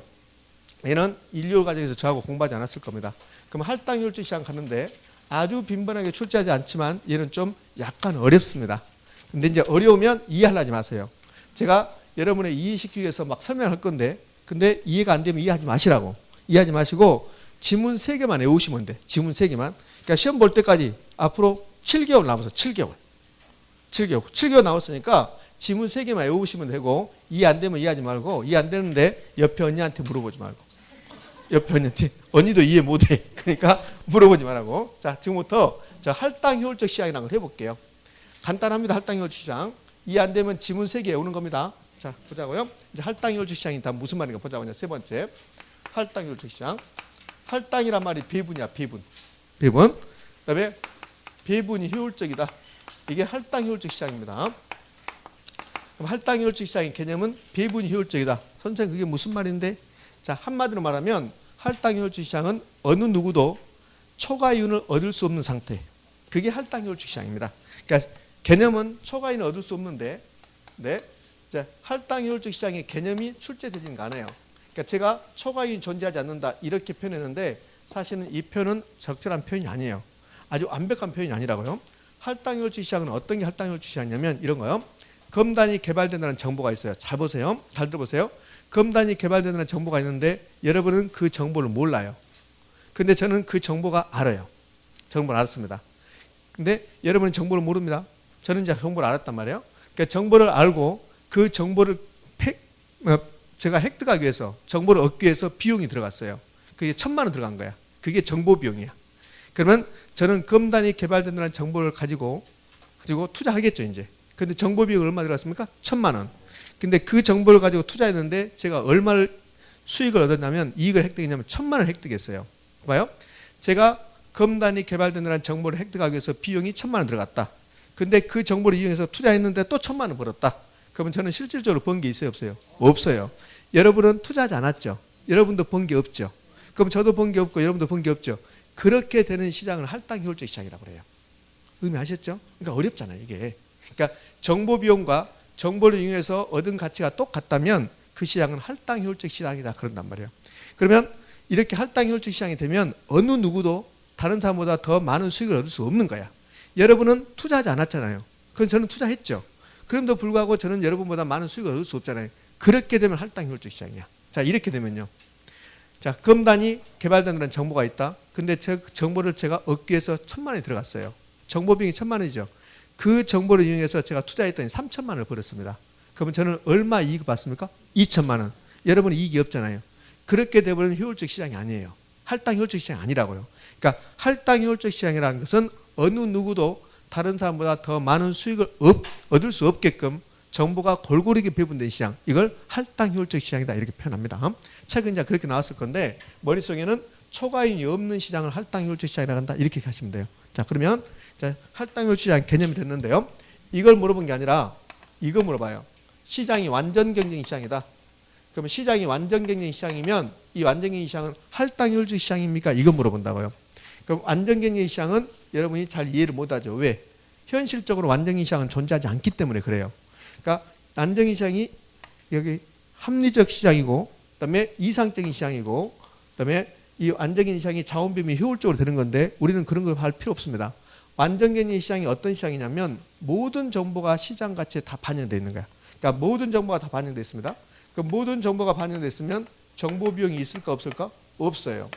얘는 인류학 과정에서 저하고 공부하지 않았을 겁니다. 그럼 할당 효율적 시장 가는데 아주 빈번하게 출제하지 않지만 얘는 좀 약간 어렵습니다. 근데 이제 어려우면 이해하지 마세요. 제가 여러분의 이해시키기 위해서 막 설명할 건데 근데 이해가 안 되면 이해하지 마시라고. 이해하지 마시고 지문 3개만 외우시면 돼. 지문 3개만. 그러니까 시험 볼 때까지 앞으로 7개월 남았어. 7개월 남았으니까 지문 3개만 외우시면 되고 이해 안 되면 이해하지 말고 이해 안 되는데 옆에 언니한테 물어보지 말고 옆에 언니한테 언니도 이해 못해. 그러니까 물어보지 말라고. 자, 지금부터 저 할당 효율적 시장이라는 걸 해볼게요. 간단합니다. 할당 효율적 시장. 이해 안 되면 지문 3개 외우는 겁니다. 자, 보자고요. 이제 할당 효율적 시장이 다 무슨 말인가 보자고요. 세 번째. 할당 효율적 시장. 할당이란 말이 배분이야, 배분. 그다음에 배분이 효율적이다. 이게 할당 효율적 시장입니다. 그럼 할당 효율적 시장의 개념은 배분이 효율적이다. 선생님 그게 무슨 말인데? 자, 한마디로 말하면 할당 효율적 시장은 어느 누구도 초과 이윤을 얻을 수 없는 상태. 그게 할당 효율적 시장입니다. 그러니까 개념은 초과 이윤을 얻을 수 없는데, 네, 이제 할당 효율적 시장의 개념이 출제되지는 않아요. 그러니까 제가 초과 이윤이 존재하지 않는다 이렇게 표현했는데 사실은 이 표현은 적절한 표현이 아니에요. 아주 완벽한 표현이 아니라고요. 할당 효율적 시장은 어떤 게 할당 효율적 시장이냐면 이런 거요. 검단이 개발된다는 정보가 있어요. 잘 보세요. 잘 들어보세요. 검단이 개발된다는 정보가 있는데 여러분은 그 정보를 몰라요. 근데 저는 그 정보가 알아요. 정보를 알았습니다. 근데 여러분은 정보를 모릅니다. 저는 이제 정보를 알았단 말이에요. 그러니까 정보를 알고 그 정보를 제가 획득하기 위해서 정보를 얻기 위해서 비용이 들어갔어요. 그게 1,000만 원 들어간 거야. 그게 정보 비용이야. 그러면 저는 검단이 개발된다는 정보를 가지고 투자하겠죠 이제. 근데 정보 비용이 얼마 들어갔습니까? 1,000만 원. 근데 그 정보를 가지고 투자했는데 제가 얼마를 수익을 얻었냐면 이익을 획득했냐면 1,000만 원 획득했어요. 봐요. 제가 검단이 개발된다는 정보를 획득하기 위해서 비용이 1,000만 원 들어갔다. 근데 그 정보를 이용해서 투자했는데 또 1,000만 원 벌었다. 그러면 저는 실질적으로 번 게 있어요 없어요? 없어요. 여러분은 투자하지 않았죠. 여러분도 번 게 없죠. 그럼 저도 번 게 없고 여러분도 번 게 없죠. 그렇게 되는 시장을 할당효율적 시장이라고 그래요. 의미하셨죠? 그러니까 어렵잖아요, 이게. 그러니까 정보 비용과 정보를 이용해서 얻은 가치가 똑같다면 그 시장은 할당효율적 시장이다 그런단 말이에요. 그러면 이렇게 할당효율적 시장이 되면 어느 누구도 다른 사람보다 더 많은 수익을 얻을 수 없는 거야. 여러분은 투자하지 않았잖아요. 그럼 저는 투자했죠. 그럼에도 불구하고 저는 여러분보다 많은 수익을 얻을 수 없잖아요. 그렇게 되면 할당효율적 시장이야. 자, 이렇게 되면요. 자, 검단이 개발된다는 정보가 있다. 근데 그 정보를 제가 얻기 위해서 1,000만 원이 들어갔어요. 정보 비용이 1,000만 원이죠. 그 정보를 이용해서 제가 투자했더니 3,000만 원을 벌었습니다. 그러면 저는 얼마 이익을 받습니까? 2,000만 원. 여러분은 이익이 없잖아요. 그렇게 되버리면 효율적 시장이 아니에요. 할당효율적 시장이 아니라고요. 그러니까 할당효율적 시장이라는 것은 어느 누구도 다른 사람보다 더 많은 수익을 얻을 수 없게끔 정보가 골고루 배분된 시장, 이걸 할당효율적 시장이다 이렇게 표현합니다. 책은 이제 그렇게 나왔을 건데 머릿속에는 초과이익이 없는 시장을 할당효율적 시장이라고 한다 이렇게 하시면 돼요. 자, 그러면 할당효율적 시장 개념이 됐는데요. 이걸 물어본 게 아니라 이거 물어봐요. 시장이 완전 경쟁 시장이다. 그러면 시장이 완전 경쟁 시장이면 이 완전 경쟁 시장은 할당효율적 시장입니까? 이거 물어본다고요. 그럼 완전 경쟁 시장은 여러분이 잘 이해를 못하죠. 왜? 현실적으로 완전 경쟁 시장은 존재하지 않기 때문에 그래요. 그러니까 완전 경쟁 시장이 여기 합리적 시장이고, 그다음에 이상적인 시장이고, 그다음에 이 완전 경쟁 시장이 자원 비용이 효율적으로 되는 건데 우리는 그런 거 할 필요 없습니다. 완전 경쟁 시장이 어떤 시장이냐면 모든 정보가 시장 가치에 다 반영되어 있는 거야. 그러니까 모든 정보가 다 반영되어 있습니다. 그 모든 정보가 반영됐으면 정보 비용이 있을까 없을까? 없어요.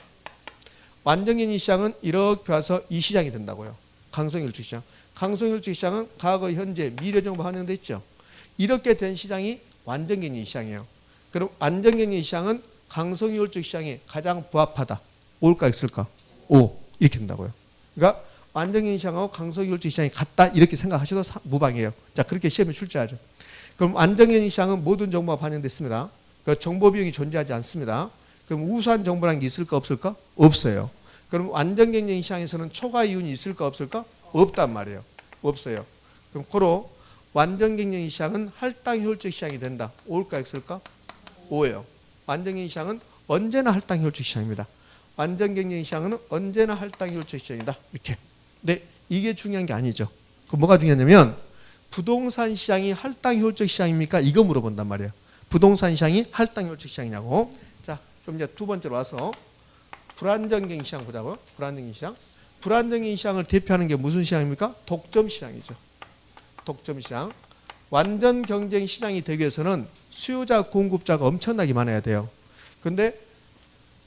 완전 경쟁 시장은 이렇게 와서 이 시장이 된다고요. 강성효율적 시장. 강성효율적 시장은 과거, 현재, 미래 정보 반영돼 있죠. 이렇게 된 시장이 완전 경쟁 시장이에요. 그럼 완전 경쟁 시장은 강성효율적 시장에 가장 부합하다. 올까 있을까? 오. 이렇게 된다고요. 그러니까 완전 경쟁 시장하고 강성효율적 시장이 같다 이렇게 생각하셔도 무방해요. 자, 그렇게 시험에 출제하죠. 그럼 완전 경쟁 시장은 모든 정보가 반영됐습니다. 그러니까 정보 비용이 존재하지 않습니다. 그럼 우수한 정보라는 게 있을까 없을까? 없어요. 그럼 완전 경쟁 시장에서는 초과 이윤이 있을까 없을까? 없단 말이에요. 없어요. 그럼 고로 완전 경쟁 시장은 할당효율적 시장이 된다. 올까 있을까? 오예요. 완전 경쟁 시장은 언제나 할당효율적 시장입니다. 완전 경쟁 시장은 언제나 할당효율적 시장이다. 이렇게. 근데 이게 중요한 게 아니죠. 그 뭐가 중요하냐면 부동산 시장이 할당효율적 시장입니까? 이거 물어본단 말이에요. 부동산 시장이 할당효율적 시장이냐고. 자, 그럼 이제 두 번째로 와서 불안정경 시장 보자고요. 불안정경 시장. 불안정경 시장을 대표하는 게 무슨 시장입니까? 독점 시장이죠. 독점 시장. 완전 경쟁 시장이 되기 위해서는 수요자, 공급자가 엄청나게 많아야 돼요. 근데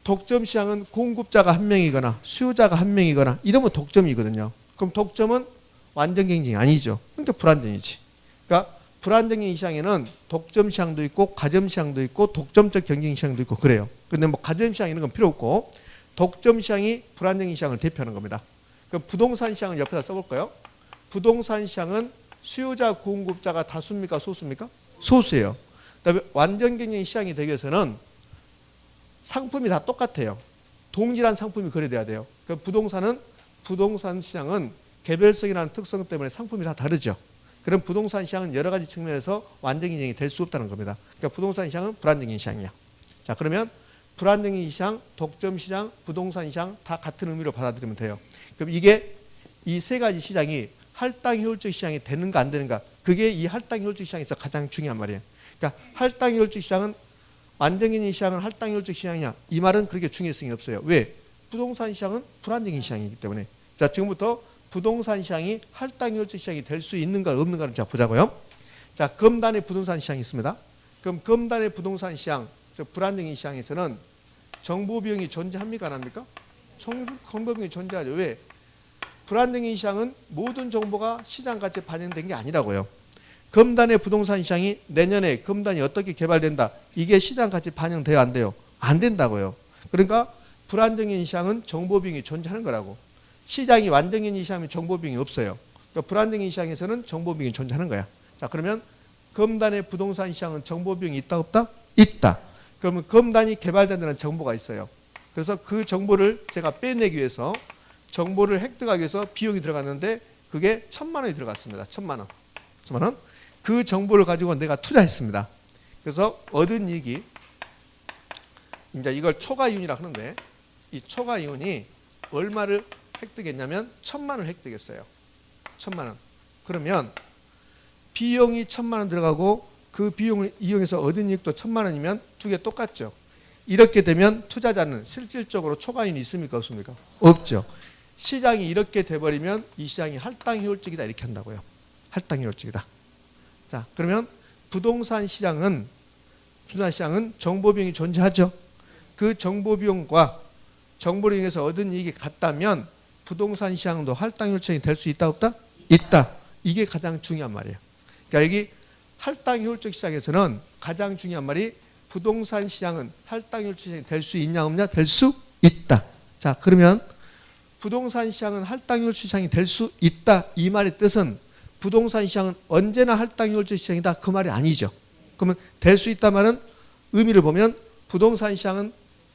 독점 시장은 공급자가 한 명이거나 수요자가 한 명이거나 이러면 독점이거든요. 그럼 독점은 완전 경쟁이 아니죠. 그러니까 불안정이지. 그러니까 불안정경 시장에는 독점 시장도 있고 가점 시장도 있고 독점적 경쟁 시장도 있고 그래요. 근데 뭐 가점 시장 이런 건 필요 없고 독점 시장이 불안정경 시장을 대표하는 겁니다. 그럼 부동산 시장을 옆에다 써볼까요? 부동산 시장은 수요자, 공급자가 다수입니까? 소수입니까? 소수예요. 그다음에 완전 경쟁 시장이 되기 위해서는 상품이 다 똑같아요. 동일한 상품이 거래돼야 돼요. 그러니까 부동산 시장은 개별성이라는 특성 때문에 상품이 다 다르죠. 그럼 부동산 시장은 여러 가지 측면에서 완전 경쟁이 될 수 없다는 겁니다. 그러니까 부동산 시장은 불안정경 시장이야. 자, 그러면 불안정경 시장, 독점 시장, 부동산 시장 다 같은 의미로 받아들이면 돼요. 그럼 이게 이 세 가지 시장이 할당효율적 시장이 되는가 안 되는가, 그게 이 할당효율적 시장에서 가장 중요한 말이에요. 그러니까 할당효율적 시장은 완전 경쟁 시장은 할당효율적 시장이냐, 이 말은 그렇게 중요성이 없어요. 왜? 부동산 시장은 불안정경 시장이기 때문에. 자, 지금부터 부동산 시장이 할당효율적 시장이 될 수 있는가 없는가를 자 보자고요. 자, 검단의 부동산 시장이 있습니다. 그럼 검단의 부동산 시장, 즉 불안정경 시장에서는 정보 비용이 존재합니까 안 합니까? 정보 비용이 존재하죠. 왜? 불안정경 시장은 모든 정보가 시장 가치에 반영된 게 아니라고요. 검단의 부동산 시장이 내년에 검단이 어떻게 개발된다, 이게 시장 가치에 반영돼야 안 돼요? 안 된다고요. 그러니까 불안정경 시장은 정보 비용이 존재하는 거라고. 시장이 완전 경쟁 시장이면 정보 비용이 없어요. 그러니까 불안정경 시장에서는 정보 비용이 존재하는 거야. 자, 그러면 검단의 부동산 시장은 정보 비용이 있다 없다? 있다. 그러면 검단이 개발된다는 정보가 있어요. 그래서 그 정보를 제가 빼내기 위해서, 정보를 획득하기 위해서 비용이 들어갔는데 그게 1,000만 원이 들어갔습니다. 1,000만 원. 1,000만 원. 그 정보를 가지고 내가 투자했습니다. 그래서 얻은 이익이 이제 이걸 초과이윤이라 하는데 이 초과이윤이 얼마를 획득했냐면 1,000만 원을 획득했어요. 1,000만 원. 그러면 비용이 1,000만 원 들어가고 그 비용을 이용해서 얻은 이익도 1,000만 원이면 두 개 똑같죠. 이렇게 되면 투자자는 실질적으로 초과이윤이 있습니까 없습니까? 없죠. 시장이 이렇게 돼버리면 이 시장이 할당효율적이다 이렇게 한다고요. 할당효율적이다. 자, 그러면 부동산 시장은 정보비용이 존재하죠. 그 정보비용과 정보를 이용해서 얻은 이익이 같다면 부동산 시장도 할당효율적이 될 수 있다 없다? 있다. 이게 가장 중요한 말이에요. 그러니까 여기 할당효율적 시장에서는 가장 중요한 말이 부동산 시장은 할당효율적 시장이 될 수 있냐 없냐? 될 수 있다. 자, 그러면 부동산 시장은 할당효율적 시장이 될 수 있다. 이 말의 뜻은 부동산 시장은 언제나 할당효율적 시장이다. 그 말이 아니죠. 그러면 될 수 있다 말은 의미를 보면 부동산 시장은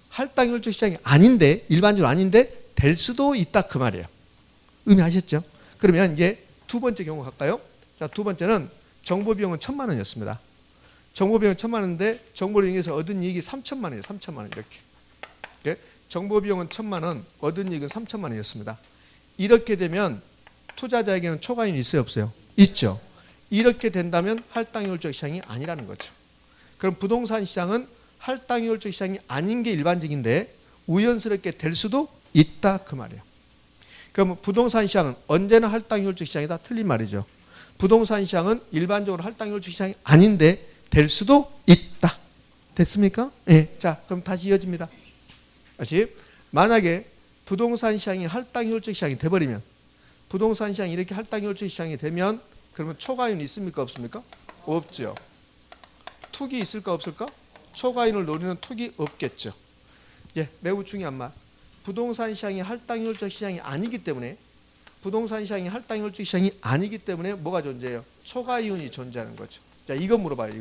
할당효율적 시장이 아닌데 일반적으로 아닌데 될 수도 있다 그 말이에요. 의미하셨죠? 그러면 이제 두 번째 경우 갈까요? 자, 두 번째는 정보비용은 1,000만 원이었습니다. 정보비용은 1,000만 원인데 정보를 이용해서 얻은 이익이 3,000만 원이에요. 3,000만 원 이렇게. 정보비용은 1,000만 원, 얻은 이익은 3,000만 원이었습니다. 이렇게 되면 투자자에게는 초과이윤이 있어요 없어요? 있죠. 이렇게 된다면 할당효율적 시장이 아니라는 거죠. 그럼 부동산 시장은 할당효율적 시장이 아닌 게 일반적인데 우연스럽게 될 수도 있다 그 말이에요. 그럼 부동산 시장은 언제나 할당효율적 시장이다 틀린 말이죠. 부동산 시장은 일반적으로 할당효율적 시장이 아닌데 될 수도 있다. 됐습니까? 예. 자, 그럼 다시 이어집니다. 다시 만약에 부동산 시장이 할당효율적 시장이 돼버리면 부동산 시장이 이렇게 할당효율적 시장이 되면 그러면 초과이윤이 있습니까 없습니까? 없죠. 투기 있을까 없을까? 초과이윤을 노리는 투기 없겠죠. 예, 매우 중요한 말. 부동산 시장이 할당효율적 시장이 아니기 때문에 부동산 시장이 할당효율적 시장이 아니기 때문에 뭐가 존재해요? 초과이윤이 존재하는 거죠. 자, 이거 물어봐요.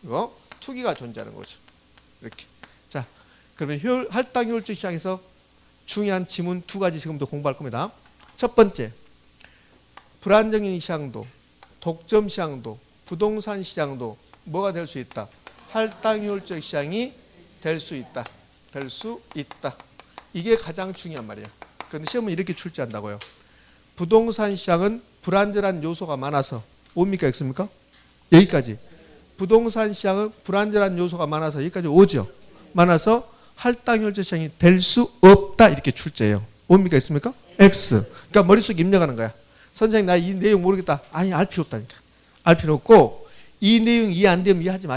이거 투기가 존재하는 거죠. 이렇게. 자, 그러면 할당효율적 시장에서 중요한 지문 두 가지 지금도 공부할 겁니다. 첫 번째, 불안정인 시장도 독점 시장도 부동산 시장도 뭐가 될 수 있다? 할당효율적 시장이 될 수 있다. 될 수 있다. 이게 가장 중요한 말이에요. 그런데 시험은 이렇게 출제한다고요. 부동산 시장은 불안전한 요소가 많아서 옵니까 X입니까? 여기까지. 부동산 시장은 불안전한 요소가 많아서 여기까지 오죠. 많아서 할당효율적 시장이 될 수 없다 이렇게 출제해요. 옵니까 X입니까? X. 그러니까 머릿속에 입력하는 거야. 선생님 나 이 내용 모르겠다. 아니 알 필요 없다니까. 알 필요 없고 이 내용 이해 안 되면 이해하지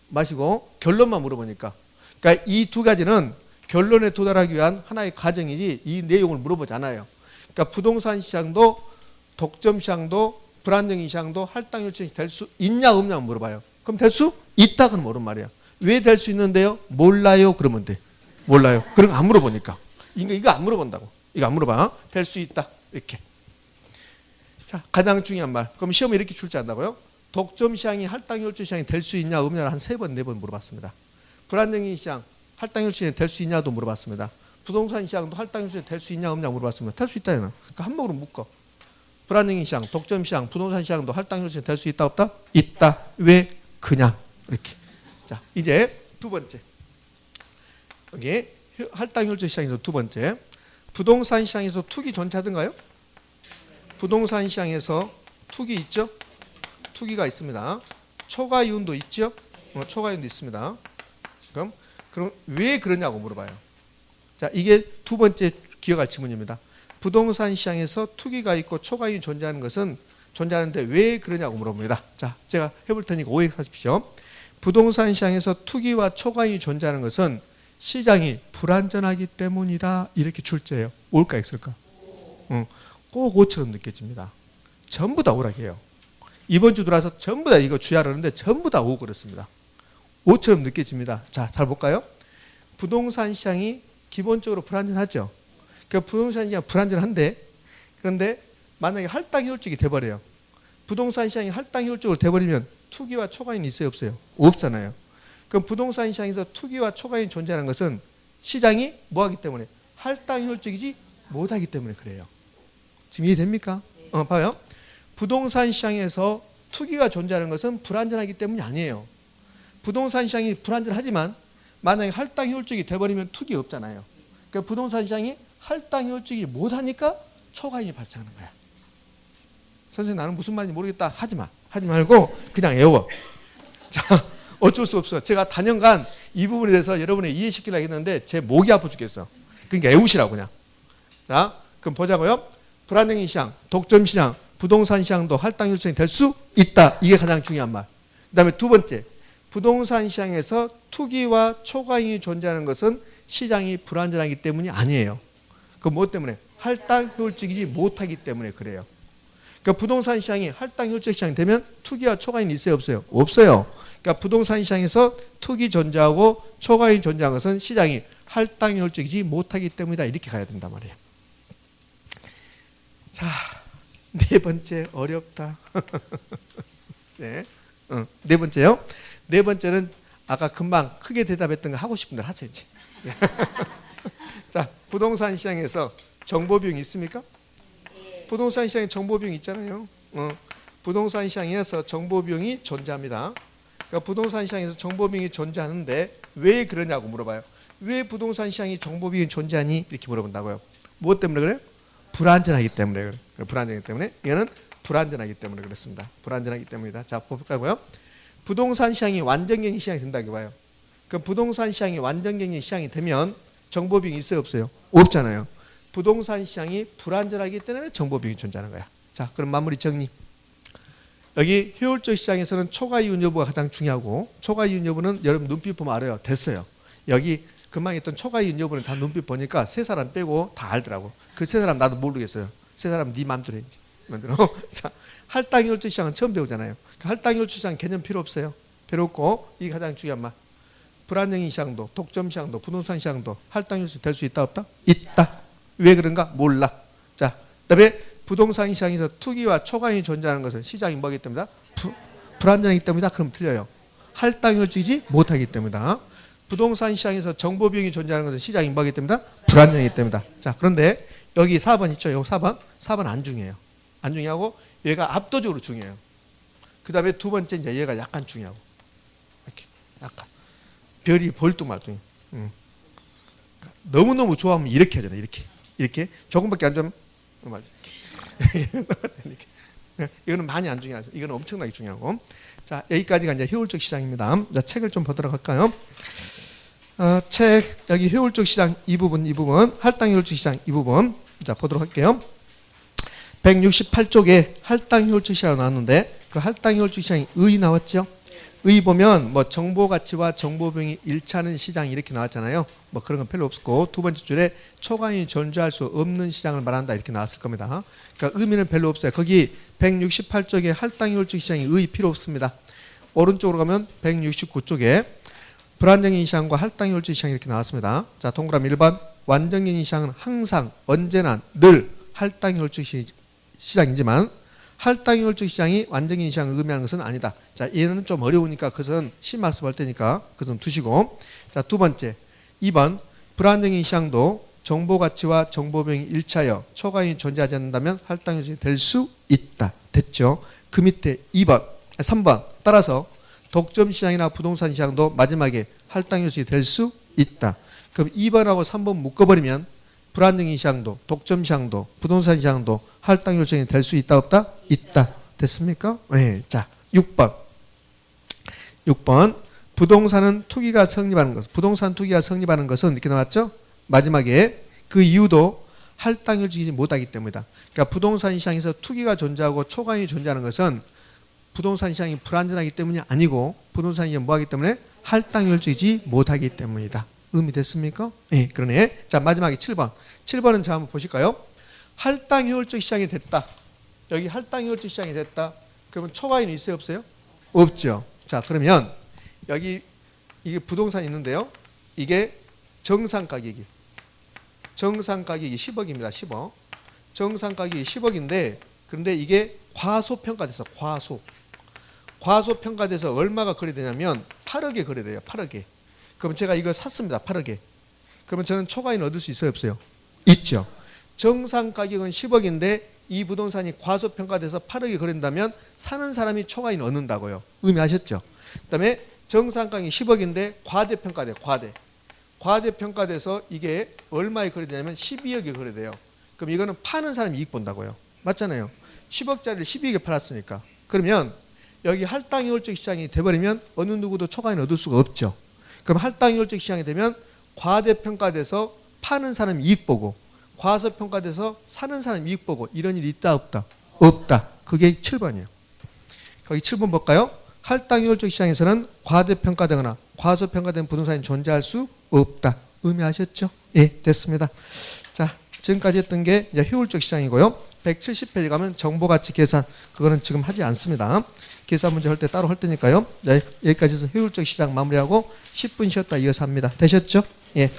마시고 결론만 물어보니까. 그러니까 이 두 가지는 결론에 도달하기 위한 하나의 과정이지 이 내용을 물어보지 않아요. 그러니까 부동산 시장도 독점 시장도 불안정인 시장도 할당효율적이 될 수 있냐 없냐 물어봐요. 그럼 될 수 있다 그럼 모르는 말이야. 왜 될 수 있는데요? 몰라요 그러면 돼. 몰라요. 그런 거 안 물어보니까. 이거 안 물어본다고. 이거 안 물어봐. 될 수 있다. 이렇게. 자, 가장 중요한 말. 그럼 시험에 이렇게 출제한다고요? 독점 시장이 할당효율적 시장이 될 수 있냐 없냐를 한 3번, 4번 물어봤습니다. 불안정인 시장, 할당효율적 시장이 될 수 있냐도 물어봤습니다. 부동산 시장도 할당효율적 시장이 될 수 있냐 없냐 물어봤습니다. 될 수 있다는. 그러니까 한 목으로 묶어. 불안정인 시장, 독점 시장, 부동산 시장도 할당효율적 시장이 될 수 있다 없다? 있다. 왜? 그냥. 이렇게. 자, 이제 두 번째. 여기 할당효율적 시장에서 두 번째. 부동산 시장에서 투기 존재하던가요? 부동산 시장에서 투기 있죠? 투기가 있습니다. 초과이윤도 있죠? 초과이윤도 있습니다. 그럼 왜 그러냐고 물어봐요. 자, 이게 두 번째 기억할 지문입니다. 부동산 시장에서 투기가 있고 초과이윤이 존재하는데 왜 그러냐고 물어봅니다. 자, 제가 해볼 테니까 오해하십시오. 부동산 시장에서 투기와 초과이윤이 존재하는 것은 시장이 불안전하기 때문이다. 이렇게 출제해요. 올까 있을까? 꼭 오처럼 느껴집니다. 전부 다 오락이에요. 이번 주 들어와서 전부 다 이거 주의하라는데 전부 다 오 그렇습니다. 오처럼 느껴집니다. 자, 잘 볼까요? 부동산 시장이 기본적으로 불안전하죠. 그러니까 부동산 시장이 불안전한데 그런데 만약에 할당효율적이 돼버려요. 부동산 시장이 할당효율적으로 돼버리면 투기와 초과이윤이 있어요 없어요? 없잖아요. 그럼 부동산 시장에서 투기와 초과이윤이 존재하는 것은 시장이 뭐하기 때문에? 할당효율적이지 못하기 때문에 그래요. 지금 이해됩니까? 봐요. 부동산 시장에서 투기가 존재하는 것은 불안전하기 때문이 아니에요. 부동산 시장이 불안전하지만 만약에 할당효율적이 돼버리면 투기 없잖아요. 그러니까 부동산 시장이 할당효율적이 못하니까 초과이익이 발생하는 거야. 선생님 나는 무슨 말인지 모르겠다 하지 마. 하지 말고 그냥 외워. 자, 어쩔 수 없어. 제가 단연간 이 부분에 대해서 여러분의 이해시키려고 했는데 제 목이 아파 죽겠어. 그러니까 외우시라고 그냥. 자, 그럼 보자고요. 불안정인 시장, 독점 시장, 부동산 시장도 할당효율성이 될 수 있다. 이게 가장 중요한 말. 그 다음에 두 번째, 부동산 시장에서 투기와 초과이익이 존재하는 것은 시장이 불안전하기 때문이 아니에요. 그 뭐 때문에? 할당효율적이지 못하기 때문에 그래요. 그러니까 부동산 시장이 할당효율적 시장이 되면 투기와 초과이익이 있어요, 없어요? 없어요. 그러니까 부동산 시장에서 투기 존재하고 초과이익이 존재하는 것은 시장이 할당효율적이지 못하기 때문이다. 이렇게 가야 된단 말이에요. 자, 네 번째 어렵다. 네, 네 번째요. 네 번째는 아까 금방 크게 대답했던 거 하고 싶은 대로 하세요. 이제. 자, 부동산 시장에서 정보 비용이 있습니까? 부동산 시장에 정보 비용이 있잖아요. 부동산 시장에서 정보 비용이 존재합니다. 그러니까 부동산 시장에서 정보 비용이 존재하는데 왜 그러냐고 물어봐요. 왜 부동산 시장이 정보 비용이 존재하니? 이렇게 물어본다고요. 무엇 때문에 그래요? 불안전하기 때문에 그래요. 불안전하기 때문에. 얘는 불안전하기 때문에 그렇습니다. 불안전하기 때문이다. 자, 볼까요? 부동산 시장이 완전경쟁 시장이 된다고 봐요. 그럼 부동산 시장이 완전경쟁 시장이 되면 정보 비용이 있어요, 없어요? 없잖아요. 부동산 시장이 불안전하기 때문에 정보 비용이 존재하는 거야. 자, 그럼 마무리 정리. 여기 효율적 시장에서는 초과이익 여부가 가장 중요하고 초과이익 여부는 여러분 눈빛 보면 알아요. 됐어요. 여기 금방 했던 초과이익 여부는 다 눈빛 보니까 세 사람 빼고 다 알더라고. 그 세 사람 나도 모르겠어요. 세 사람 네 맘대로 했지. 자, 할당효율적 시장은 처음 배우잖아요. 할당효율적 시장 개념 필요 없어요. 필요 없고 이게 가장 중요한 말. 불안정인 시장도 독점 시장도 부동산 시장도 할당효율적 될 수 있다 없다? 있다. 왜 그런가? 몰라. 자, 그다음에 부동산 시장에서 투기와 초과이익이 존재하는 것은 시장이 뭐기 때문이다? 불안전하기 때문이다. 그럼 틀려요. 할당효율적이지 못하기 때문이다. 부동산 시장에서 정보 비용이 존재하는 것은 시장이 뭐기 때문이다? 불안전하기 때문이다. 자, 그런데 여기 4번 있죠? 여기 4번 안 중요해요. 안 중요하고 얘가 압도적으로 중요해요. 그 다음에 두 번째 이제 얘가 약간 중요하고 이렇게 약간 별이 볼뚱말뚱. 너무너무 좋아하면 이렇게 하잖아요. 이렇게 조금밖에 안 좋으면 이렇게. 이거는 많이 안 중요하죠. 이거는 엄청나게 중요하고. 자, 여기까지가 이제 효율적 시장입니다. 자, 책을 좀 보도록 할까요? 책 여기 효율적 시장 이 부분 할당효율적 시장 이 부분 자 보도록 할게요. 168쪽에 할당효율적 시장이 나왔는데 그 할당효율적 시장이 의 나왔죠. 의 보면 뭐 정보 가치와 정보 비용이 일치하는 시장 이렇게 나왔잖아요. 뭐 그런 건 별로 없고 두 번째 줄에 초과이익이 존재할 수 없는 시장을 말한다 이렇게 나왔을 겁니다. 그러니까 의미는 별로 없어요. 거기 168쪽에 할당효율적 시장이 의 필요 없습니다. 오른쪽으로 가면 169쪽에 불안정인 시장과 할당효율적 시장이 이렇게 나왔습니다. 자, 동그라미 1번 완전경쟁 시장은 항상 언제나 늘 할당효율적 시장이지만 할당효율적 시장이 완전경쟁 시장을 의미하는 것은 아니다. 자, 얘는 좀 어려우니까 그것은 심학습 할 때니까 그것은 두시고. 자, 두 번째 2번 불안정인 시장도 정보 가치와 정보 비용이 일치하여 초과이익이 존재하지 않는다면 할당효율이 될 수 있다. 됐죠? 그 밑에 3번 따라서 독점 시장이나 부동산 시장도 마지막에 할당효율이 될 수 있다. 그럼 2번하고 3번 묶어버리면 불안정인 시장도 독점 시장도 부동산 시장도 할당효율이 될 수 있다 없다? 있다. 됐습니까? 네. 자, 6번 부동산 투기가 성립하는 것은 이렇게 나왔죠? 마지막에 그 이유도 할당효율적이지 못하기 때문이다. 그러니까 부동산 시장에서 투기가 존재하고 초과이익이 존재하는 것은 부동산 시장이 불안전하기 때문이 아니고 부동산 시장이 뭐하기 때문에 할당효율적이지 못하기 때문이다. 의미 됐습니까? 네, 그러네. 자, 마지막에 7번. 7번은 자 한번 보실까요? 할당효율적 시장이 됐다. 여기 할당효율적 시장이 됐다. 그러면 초과이익은 있어요, 없어요? 없죠. 자, 그러면 여기 이게 부동산이 있는데요. 이게 정상 가격이 10억입니다. 10억. 정상 가격이 10억인데 그런데 이게 과소평가돼서 과소평가돼서 얼마가 거래되냐면 8억에 거래돼요. 8억에. 그럼 제가 이거 샀습니다. 8억에. 그러면 저는 초과이익 얻을 수 있어요, 없어요? 있죠. 정상 가격은 10억인데 이 부동산이 과소평가돼서 8억에 거래된다면 사는 사람이 초과이익 얻는다고요. 의미하셨죠? 그다음에 정상가격이 10억인데 과대평가돼. 과대평가돼서 이게 얼마에 거래되냐면 12억에 거래돼요. 그럼 이거는 파는 사람이 이익 본다고요. 맞잖아요. 10억짜리를 12억에 팔았으니까. 그러면 여기 할당이월적 시장이 돼버리면 어느 누구도 초과인 얻을 수가 없죠. 그럼 할당이월적 시장이 되면 과대평가돼서 파는 사람이 이익 보고 과소평가돼서 사는 사람이 이익 보고 이런 일이 있다 없다? 없다. 그게 7번이에요. 거기 7번 볼까요? 할당이월적 시장에서는 과대평가되거나 과소평가된 부동산이 존재할 수 없다. 의미하셨죠? 예, 됐습니다. 자, 지금까지 했던 게 이제 효율적 시장이고요. 170페이지 가면 정보가치 계산, 그거는 지금 하지 않습니다. 계산 문제 할 때 따로 할 테니까요. 네, 여기까지 해서 효율적 시장 마무리하고 10분 쉬었다 이어서 합니다. 되셨죠? 예.